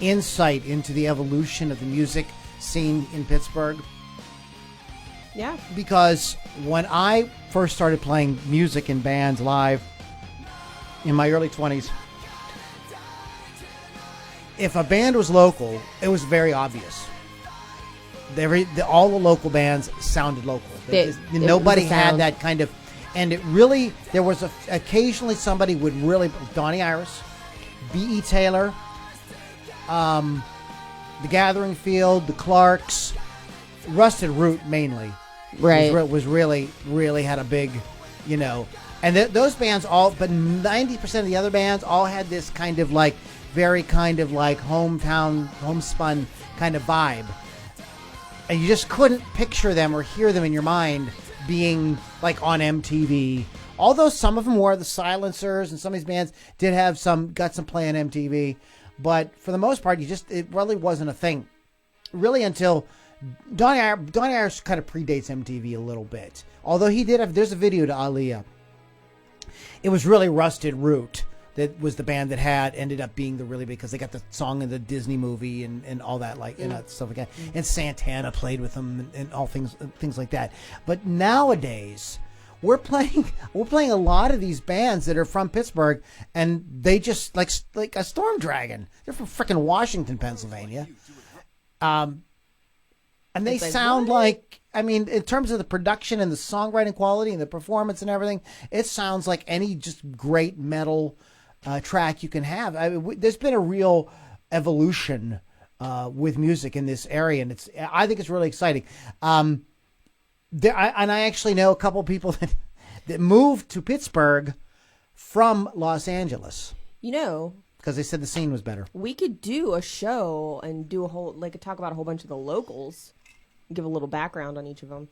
Speaker 1: insight into the evolution of the music scene in Pittsburgh.
Speaker 2: Yeah.
Speaker 1: Because when I first started playing music in bands live in my early 20s, if a band was local, it was very obvious. All the local bands sounded local. Nobody had that kind of, and it really, there was occasionally somebody would really, Donnie Iris, B.E. Taylor, The Gathering Field, The Clarks, Rusted Root mainly.
Speaker 2: Right.
Speaker 1: Was really had a big, and those bands all, but 90% of the other bands all had this kind of like, very kind of like hometown, homespun kind of vibe. And you just couldn't picture them or hear them in your mind being like on MTV. Although some of them were the Silencers, and some of these bands did have got some play on MTV. But for the most part, it really wasn't a thing. Really until Donnie Iris kind of predates MTV a little bit. Although there's a video to Aaliyah. It was really Rusted Root that was the band that ended up being because they got the song in the Disney movie and all that stuff like that. And Santana played with them and all things like that. But nowadays we're playing a lot of these bands that are from Pittsburgh, and they just like a Storm Dragon. They're from freaking Washington, Pennsylvania. And they sound like, in terms of the production and the songwriting quality and the performance and everything, it sounds like any just great metal track you can have. There's been a real evolution with music in this area, and I think it's really exciting. I actually know a couple people that moved to Pittsburgh from Los Angeles.
Speaker 2: You know,
Speaker 1: because they said the scene was better.
Speaker 2: we could do a show and do a whole, like, talk about a whole bunch of the locals, give a little background on each of them.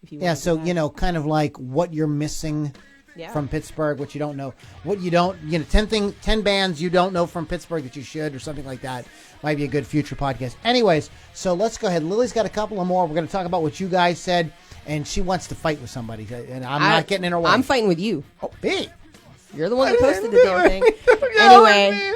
Speaker 2: If you
Speaker 1: Yeah,
Speaker 2: want to do
Speaker 1: so,
Speaker 2: that.
Speaker 1: you know, kind of like what you're missing
Speaker 2: Yeah.
Speaker 1: from Pittsburgh, what you don't know. What you don't, 10 bands you don't know from Pittsburgh that you should, or something like that. Might be a good future podcast. Anyways, so let's go ahead. Lily's got a couple of more. We're going to talk about what you guys said, and she wants to fight with somebody, and I'm not getting in her way.
Speaker 2: I'm fighting with you.
Speaker 1: Oh, me?
Speaker 2: You're the one that posted the damn thing. Anyway,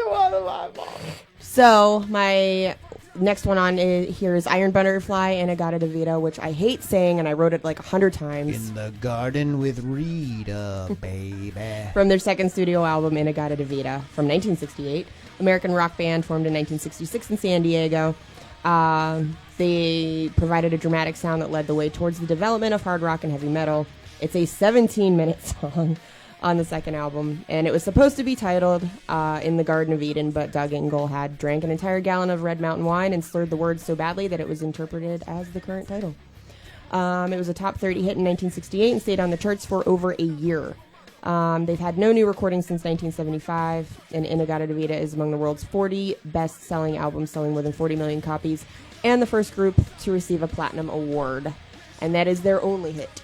Speaker 2: so my next one on here is Iron Butterfly and Agata Davida, which I hate saying, and I wrote it like 100 times.
Speaker 1: In the garden with Rita, baby.
Speaker 2: From their second studio album, In Agata Davida, from 1968. American rock band formed in 1966 in San Diego. They provided a dramatic sound that led the way towards the development of hard rock and heavy metal. It's a 17-minute song on the second album, and it was supposed to be titled In the Garden of Eden, but Doug Engel had drank an entire gallon of Red Mountain wine and slurred the words so badly that it was interpreted as the current title. It was a top 30 hit in 1968 and stayed on the charts for over a year. They've had no new recordings since 1975, and In Agata Davida is among the world's 40 best-selling albums, selling more than 40 million copies, and the first group to receive a platinum award. And that is their only hit.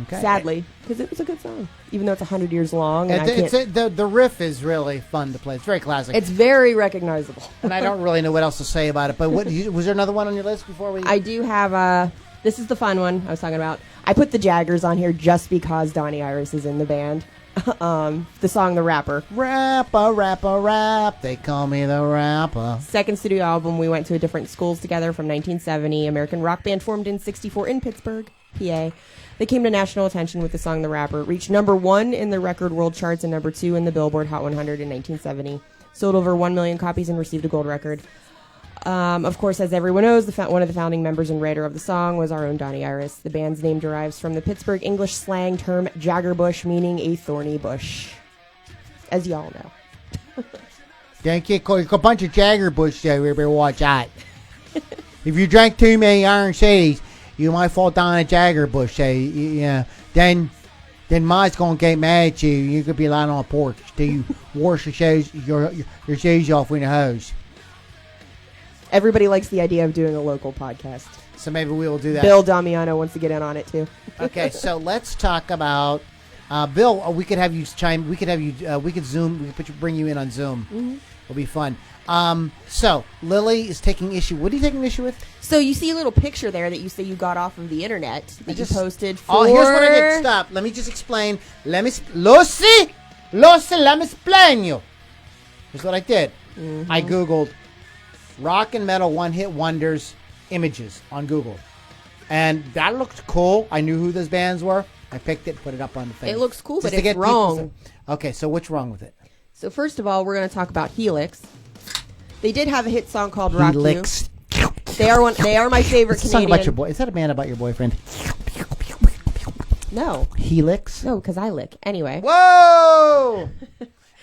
Speaker 1: Okay.
Speaker 2: Sadly, because it was a good song, even though it's 100 years long. And
Speaker 1: The riff is really fun to play. It's very classic.
Speaker 2: it's very recognizable.
Speaker 1: And I don't really know what else to say about it. But was there another one on your list before we?
Speaker 2: I do have this is the fun one I was talking about. I put the Jaggers on here just because Donnie Iris is in the band. The song The Rapper.
Speaker 1: Rapper, rapper, rap. They call me the rapper.
Speaker 2: Second studio album, we went to different schools together from 1970. American rock band formed in 64 in Pittsburgh, PA. They came to national attention with the song The Rapper. Reached #1 in the record world charts and #2 in the Billboard Hot 100 in 1970. Sold over 1 million copies and received a gold record. Of course, as everyone knows, one of the founding members and writer of the song was our own Donnie Iris. The band's name derives from the Pittsburgh English slang term jaggerbush, meaning a thorny bush, as y'all know.
Speaker 1: Don't get caught. A bunch of Jagger Bush there. We better watch out. If you drink too many Iron Cities, you might fall down a Jagger Bush. Then Ma's gonna get mad at you. You could be lying on a porch till you wash your shoes off with a hose.
Speaker 2: Everybody likes the idea of doing a local podcast.
Speaker 1: So maybe we will do that.
Speaker 2: Bill Damiano wants to get in on it too.
Speaker 1: Okay, so let's talk about Bill. We could have you chime. We could have you. We could Zoom. We could bring you in on Zoom. Mm-hmm. It'll be fun. So Lily is taking issue. What are you taking issue with?
Speaker 2: So you see a little picture there that you say you got off of the internet that you posted for...
Speaker 1: Oh, here's what I did. Stop. Let me just explain. Lucy, let me explain you. Here's what I did. Mm-hmm. I Googled rock and metal one-hit wonders images on Google. And that looked cool. I knew who those bands were. I picked it, put it up on the face.
Speaker 2: It looks cool,
Speaker 1: just
Speaker 2: but it's wrong.
Speaker 1: Okay, so what's wrong with it?
Speaker 2: So first of all, we're going to talk about Helix. They did have a hit song called Rock
Speaker 1: Helix.
Speaker 2: You. They are my favorite
Speaker 1: It's a
Speaker 2: Canadian.
Speaker 1: song about your boy. Is that a band about your boyfriend?
Speaker 2: No.
Speaker 1: Helix?
Speaker 2: No, because I lick. Anyway.
Speaker 1: Whoa!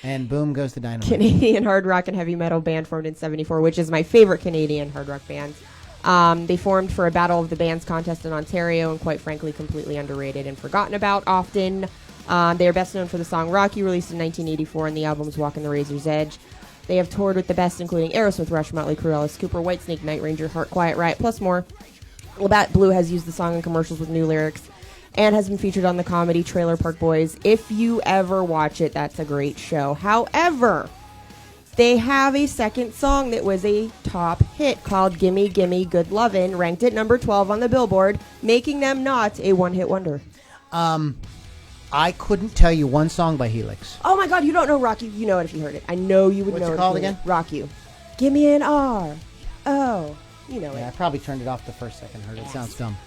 Speaker 1: And boom goes the dynamite.
Speaker 2: Canadian hard rock and heavy metal band formed in 74, which is my favorite Canadian hard rock band. They formed for a Battle of the Bands contest in Ontario and quite frankly completely underrated and forgotten about often. They are best known for the song Rock You, released in 1984, and the album's Walking the Razor's Edge. They have toured with the best, including Aerosmith, Rush, Motley Crue, Alice Cooper, Whitesnake, Night Ranger, Heart, Quiet Riot, plus more. Labatt Blue has used the song in commercials with new lyrics and has been featured on the comedy Trailer Park Boys. If you ever watch it, that's a great show. However, they have a second song that was a top hit called Gimme Gimme Good Lovin', ranked at number 12 on the Billboard, making them not a one-hit wonder.
Speaker 1: I couldn't tell you one song by Helix.
Speaker 2: Oh my God, you don't know Rock You. You know it if you heard it. I know you would
Speaker 1: What's
Speaker 2: know
Speaker 1: it
Speaker 2: it.
Speaker 1: called again?
Speaker 2: Rock You. Give me an R. Oh, you know
Speaker 1: Yeah, I
Speaker 2: it.
Speaker 1: probably turned it off the first second I heard it. It sounds dumb.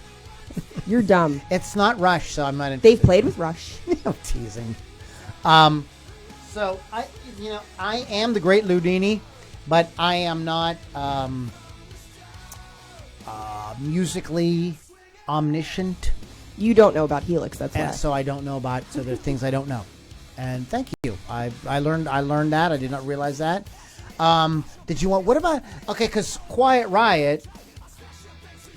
Speaker 2: You're dumb.
Speaker 1: It's not Rush, so I'm not interested.
Speaker 2: They've played with Rush.
Speaker 1: I'm teasing. So I am the great Ludini, but I am not musically omniscient.
Speaker 2: You don't know about Helix, that's why.
Speaker 1: And so I don't know about. So there's things I don't know. And thank you. I learned that. I did not realize that. Did you want? What about? Okay, because Quiet Riot,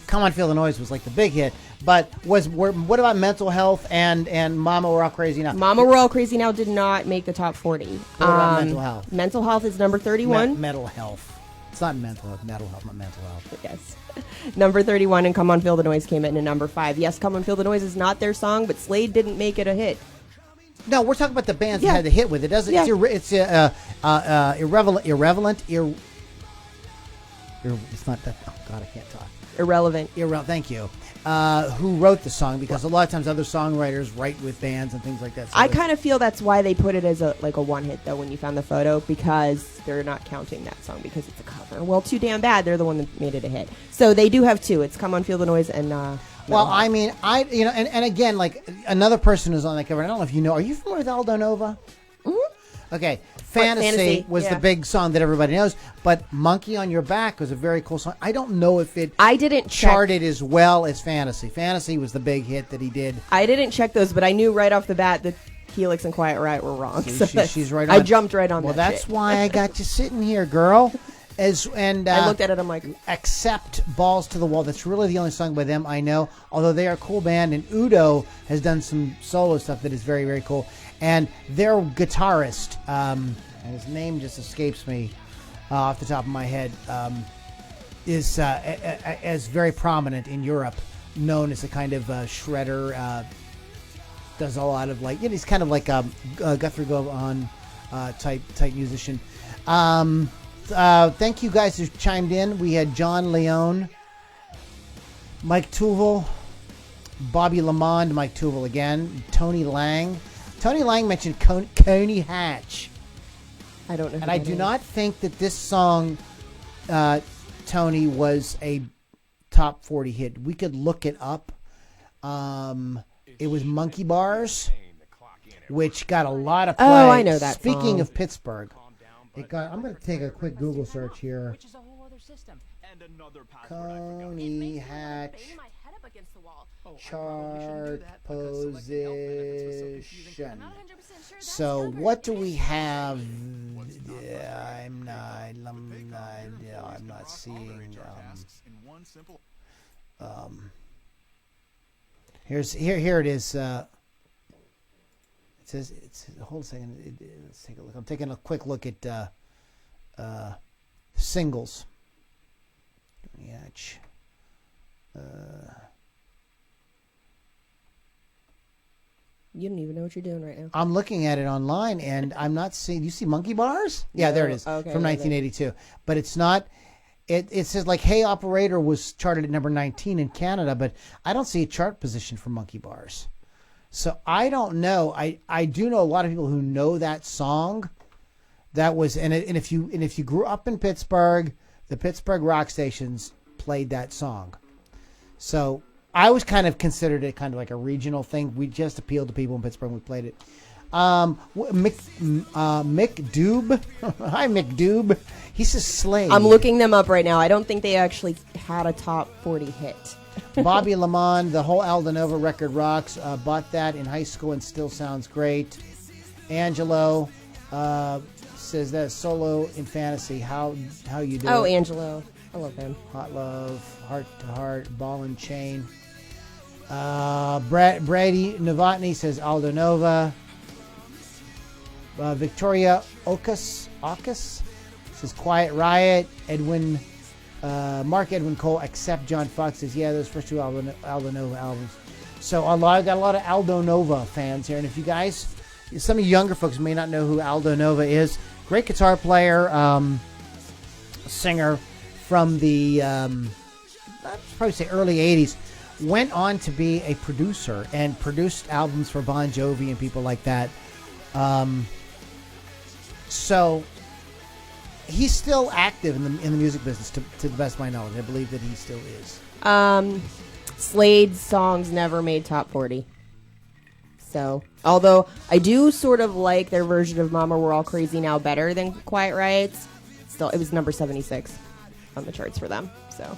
Speaker 1: Come On Feel the Noise was like the big hit. But what about Mental Health and Mama We're All Crazy Now?
Speaker 2: Mama We're All Crazy Now did not make the top 40.
Speaker 1: What about Mental Health?
Speaker 2: Mental Health is number 31.
Speaker 1: Mental Health. It's not mental health. Mental health, not mental health.
Speaker 2: Yes. Number 31 and Come On Feel the Noise came in at number 5. Yes, Come On Feel the Noise is not their song, but Slade didn't make it a hit.
Speaker 1: No, we're talking about the bands
Speaker 2: Yeah.
Speaker 1: that had the hit with it. Doesn't
Speaker 2: Yeah.
Speaker 1: it's irrelevant. It's not that. Oh God, I can't talk.
Speaker 2: Irrelevant.
Speaker 1: Thank you. Who wrote the song? Because a lot of times other songwriters write with bands and things like that. So
Speaker 2: I kind of feel that's why they put it as a one hit though when you found the photo, because they're not counting that song because it's a cover. Well, Too Damn Bad, they're the one that made it a hit. So they do have two. It's Come On Feel the Noise and
Speaker 1: Well, I mean, and again, like another person who's on that cover. I don't know if you know. Are you familiar with Aldo Nova?
Speaker 2: Mm-hmm.
Speaker 1: Okay, Fantasy was the big song that everybody knows, but Monkey on Your Back was a very cool song. I don't know if it
Speaker 2: I didn't
Speaker 1: charted as well as Fantasy. Fantasy was the big hit that he did.
Speaker 2: I didn't check those, but I knew right off the bat that Helix and Quiet Riot were wrong.
Speaker 1: She's right on.
Speaker 2: I jumped right on
Speaker 1: well,
Speaker 2: that
Speaker 1: that's
Speaker 2: shit.
Speaker 1: why I got you sitting here, girl. I
Speaker 2: looked at it, I'm like,
Speaker 1: Accept Balls to the Wall. That's really the only song by them I know, although they are a cool band, and Udo has done some solo stuff that is very, very cool. And their guitarist, and his name just escapes me off the top of my head, is as very prominent in Europe, known as a kind of shredder, does a lot of he's kind of like a Guthrie Govan type musician. Thank you guys who chimed in. We had John Leone, Mike Tuval, Bobby Lamond, Mike Tuval again, Tony Lang. Tony Lang mentioned Coney Hatch.
Speaker 2: I don't know.
Speaker 1: And I do not think that this song, Tony, was a top 40 hit. We could look it up. It was Monkey Bars, which got a lot of play.
Speaker 2: Oh, I know that
Speaker 1: Speaking
Speaker 2: song.
Speaker 1: of Pittsburgh, I'm going to take a quick Google search here. Coney Hatch chart position. So what do we have? I'm not seeing. Here it is. It says hold a second. Let's take a look. I'm taking a quick look at singles. Hatch.
Speaker 2: You don't even know what you're doing right now.
Speaker 1: I'm looking at it online, and I'm not seeing. You see Monkey Bars? Yeah, there it is,
Speaker 2: okay,
Speaker 1: from 1982. But it's not. It says like Hey Operator was charted at number 19 in Canada, but I don't see a chart position for Monkey Bars. So I don't know. I do know a lot of people who know that song. That was and if you grew up in Pittsburgh, the Pittsburgh rock stations played that song. So I always kind of considered it kind of like a regional thing. We just appealed to people in Pittsburgh when we played it. Mick Doob. Hi, Mick Doob. He says Slade.
Speaker 2: I'm looking them up right now. I don't think they actually had a top 40 hit.
Speaker 1: Bobby Lamond, the whole Aldo Nova record rocks. Bought that in high school and still sounds great. Angelo says that solo in Fantasy. How you do?
Speaker 2: Oh, Angelo. I love him.
Speaker 1: Hot Love, Heart to Heart, Ball and Chain. Brady Novotny says Aldo Nova. Victoria Okas says Quiet Riot. Mark Edwin Cole, Accept John Fox says, yeah, those first two Aldo Nova albums. So I got a lot of Aldo Nova fans here. And if you guys, some of you younger folks may not know who Aldo Nova is. Great guitar player, singer from the, I'd probably say early 80s. Went on to be a producer and produced albums for Bon Jovi and people like that. So he's still active in the music business, to the best of my knowledge. I believe that he still is.
Speaker 2: Slade's songs never made top 40. So, although I do sort of like their version of Mama We're All Crazy Now better than Quiet Riot's, still it was number 76 on the charts for them. So,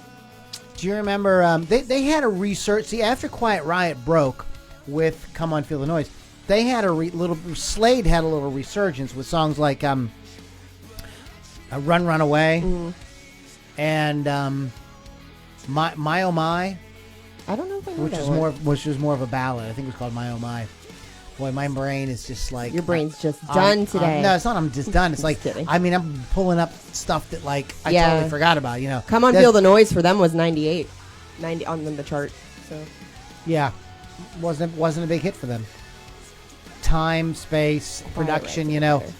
Speaker 1: do you remember they had a research? See, after Quiet Riot broke with Come On Feel the Noise, they had Slade had a little resurgence with songs like Run Run Away and My Oh My.
Speaker 2: I don't know if I know
Speaker 1: which
Speaker 2: that
Speaker 1: is
Speaker 2: one.
Speaker 1: which was more of a ballad. I think it was called My Oh My. Boy, my brain is just like
Speaker 2: Your brain's just done today.
Speaker 1: no, it's not. I'm just done. It's like
Speaker 2: kidding.
Speaker 1: I mean, I'm pulling up stuff that like I
Speaker 2: Yeah.
Speaker 1: totally forgot about. You know,
Speaker 2: Come On
Speaker 1: That's-
Speaker 2: Feel the Noise for them was 98. 90 on the chart. So
Speaker 1: Yeah, wasn't a big hit for them. Time, space, production.
Speaker 2: Riot's
Speaker 1: You know,
Speaker 2: better.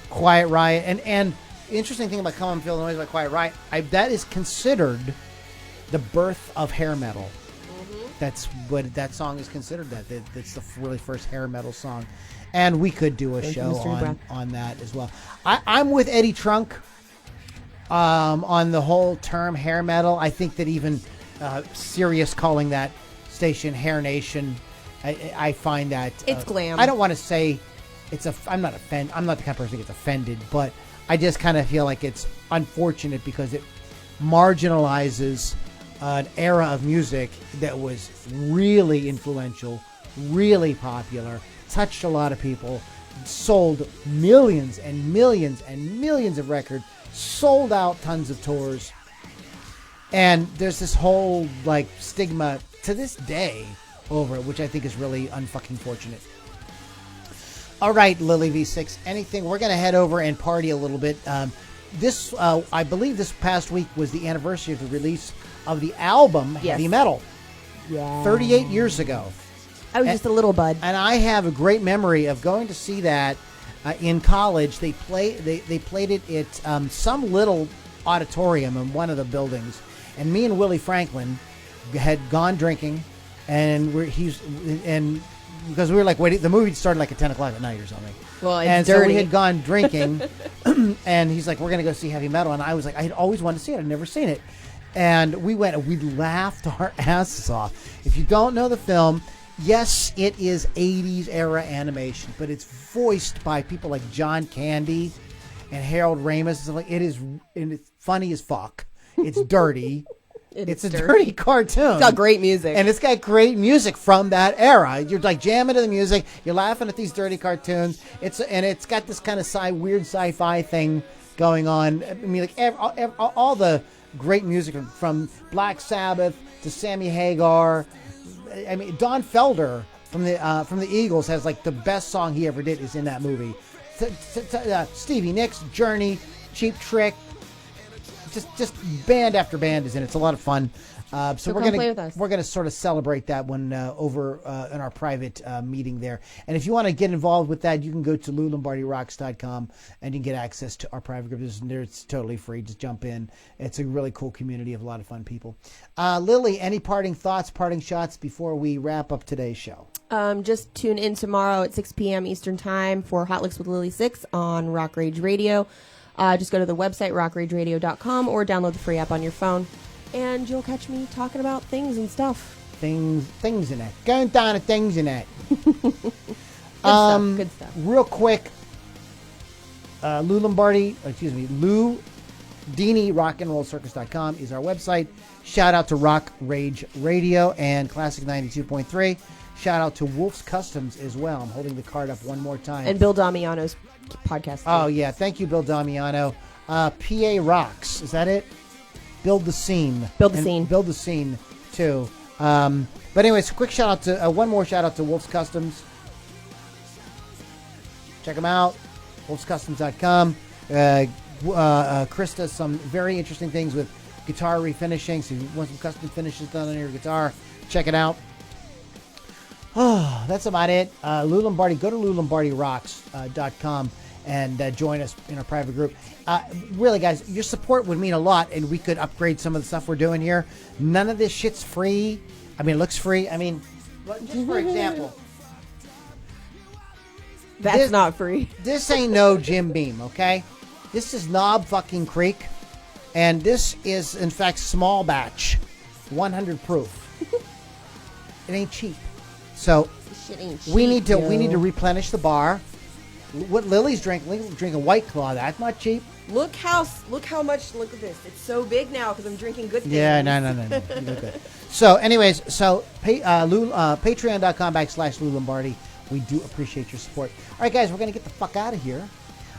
Speaker 1: Quiet Riot, and the interesting thing about Come On Feel the Noise by Quiet Riot, that is considered the birth of hair metal. That's what that song is considered. That's the really first hair metal song, and we could do a
Speaker 2: Thank you,
Speaker 1: show
Speaker 2: Mystery Breath.
Speaker 1: on that as well. I'm with Eddie Trunk on the whole term hair metal. I think that even Sirius calling that station Hair Nation, I find that
Speaker 2: It's glam.
Speaker 1: I don't want to say it's I'm not the kind of person that gets offended, but I just kind of feel like it's unfortunate because it marginalizes an era of music that was really influential, really popular, touched a lot of people, sold millions and millions and millions of records, sold out tons of tours. And there's this whole like stigma to this day over it, which I think is really unfucking fortunate. All right, Lily V6, anything? We're going to head over and party a little bit. I believe this past week was the anniversary of the release of the album Heavy Metal,
Speaker 2: Yeah.
Speaker 1: 38 years ago.
Speaker 2: I was just a little bud.
Speaker 1: And I have a great memory of going to see that in college. They played it at some little auditorium in one of the buildings, and me and Willie Franklin had gone drinking, and because we were like waiting, the movie started like at 10 o'clock at night or something.
Speaker 2: Well, it's
Speaker 1: and
Speaker 2: dirty.
Speaker 1: so we had gone drinking, and he's like, "We're gonna go see Heavy Metal," and I was like, I had always wanted to see it. I'd never seen it, and we went and we laughed our asses off. If you don't know the film, yes, it is 80s era animation, but it's voiced by people like John Candy and Harold Ramis. It's like and it's funny as fuck. It's dirty. It's a dirty cartoon.
Speaker 2: It's got great music.
Speaker 1: And it's got great music from that era. You're like jamming to the music. You're laughing at these dirty cartoons. It's got this kind of weird sci-fi thing going on. I mean, like all the great music from Black Sabbath to Sammy Hagar. I mean, Don Felder from the Eagles has like the best song he ever did is in that movie. Stevie Nicks, Journey, Cheap Trick. Just band after band is in it. It's a lot of fun. So we're gonna sort of celebrate that one over in our private meeting there. And if you want to get involved with that, you can go to LouLombardiRocks.com and you can get access to our private group. It's totally free. Just jump in. It's a really cool community of a lot of fun people. Lily, any parting thoughts, parting shots before we wrap up today's show?
Speaker 2: Just tune in tomorrow at 6 p.m. Eastern Time for Hot Licks with Lily 6 on Rock Rage Radio. Just go to the website, rockrageradio.com, or download the free app on your phone, and you'll catch me talking about things and stuff.
Speaker 1: Things in it. Going down to things in it.
Speaker 2: Good stuff.
Speaker 1: Real quick, Lou Dini, rockandrollcircus.com is our website. Shout out to Rock Rage Radio and Classic 92.3. Shout out to Wolf's Customs as well. I'm holding the card up one more time.
Speaker 2: And Bill Damiano's podcast.
Speaker 1: Oh, yeah. Thank you, Bill Damiano. PA Rocks. Is that it? Build the Scene.
Speaker 2: Build the Scene.
Speaker 1: Build the Scene, too. But anyways, quick shout out to, one more shout out to Wolf's Customs. Check them out. wolfscustoms.com. Chris does some very interesting things with guitar refinishing. So if you want some custom finishes done on your guitar, check it out. Oh, that's about it. Lou Lombardi, go to LouLombardiRocks.com and join us in our private group. Really, guys, your support would mean a lot, and we could upgrade some of the stuff we're doing here. None of this shit's free. I mean, it looks free. I mean, just for example,
Speaker 2: That's not free.
Speaker 1: this ain't no Jim Beam, okay? This is Knob fucking Creek, and this is, in fact, small batch, 100 proof. It ain't cheap. So
Speaker 2: Shit ain't
Speaker 1: we need to
Speaker 2: cheap, yo.
Speaker 1: replenish the bar. What Lily's drinking, Lily's drinking White Claw. That's not cheap.
Speaker 2: Look how much. Look at this. It's so big now because I'm drinking good things.
Speaker 1: Yeah, no. You look good. So, anyways, patreon.com/Lou Lombardi. We do appreciate your support. All right, guys, we're gonna get the fuck out of here.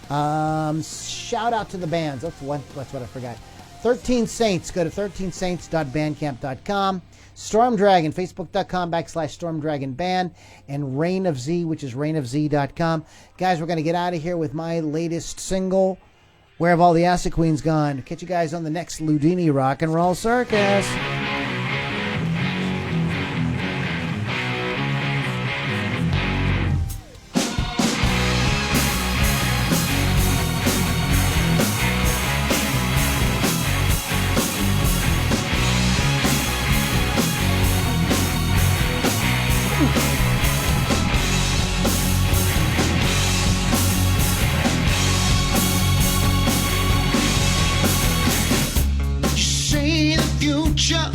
Speaker 1: Shout out to the bands. That's what I forgot. 13 Saints. Go to 13saints.bandcamp.com. Storm Dragon, facebook.com/Storm Dragon Band, and Reign of Z, which is reignofz.com. Guys, we're going to get out of here with my latest single, Where Have All the Acid Queens Gone? Catch you guys on the next Ludini Rock and Roll Circus.
Speaker 4: See the future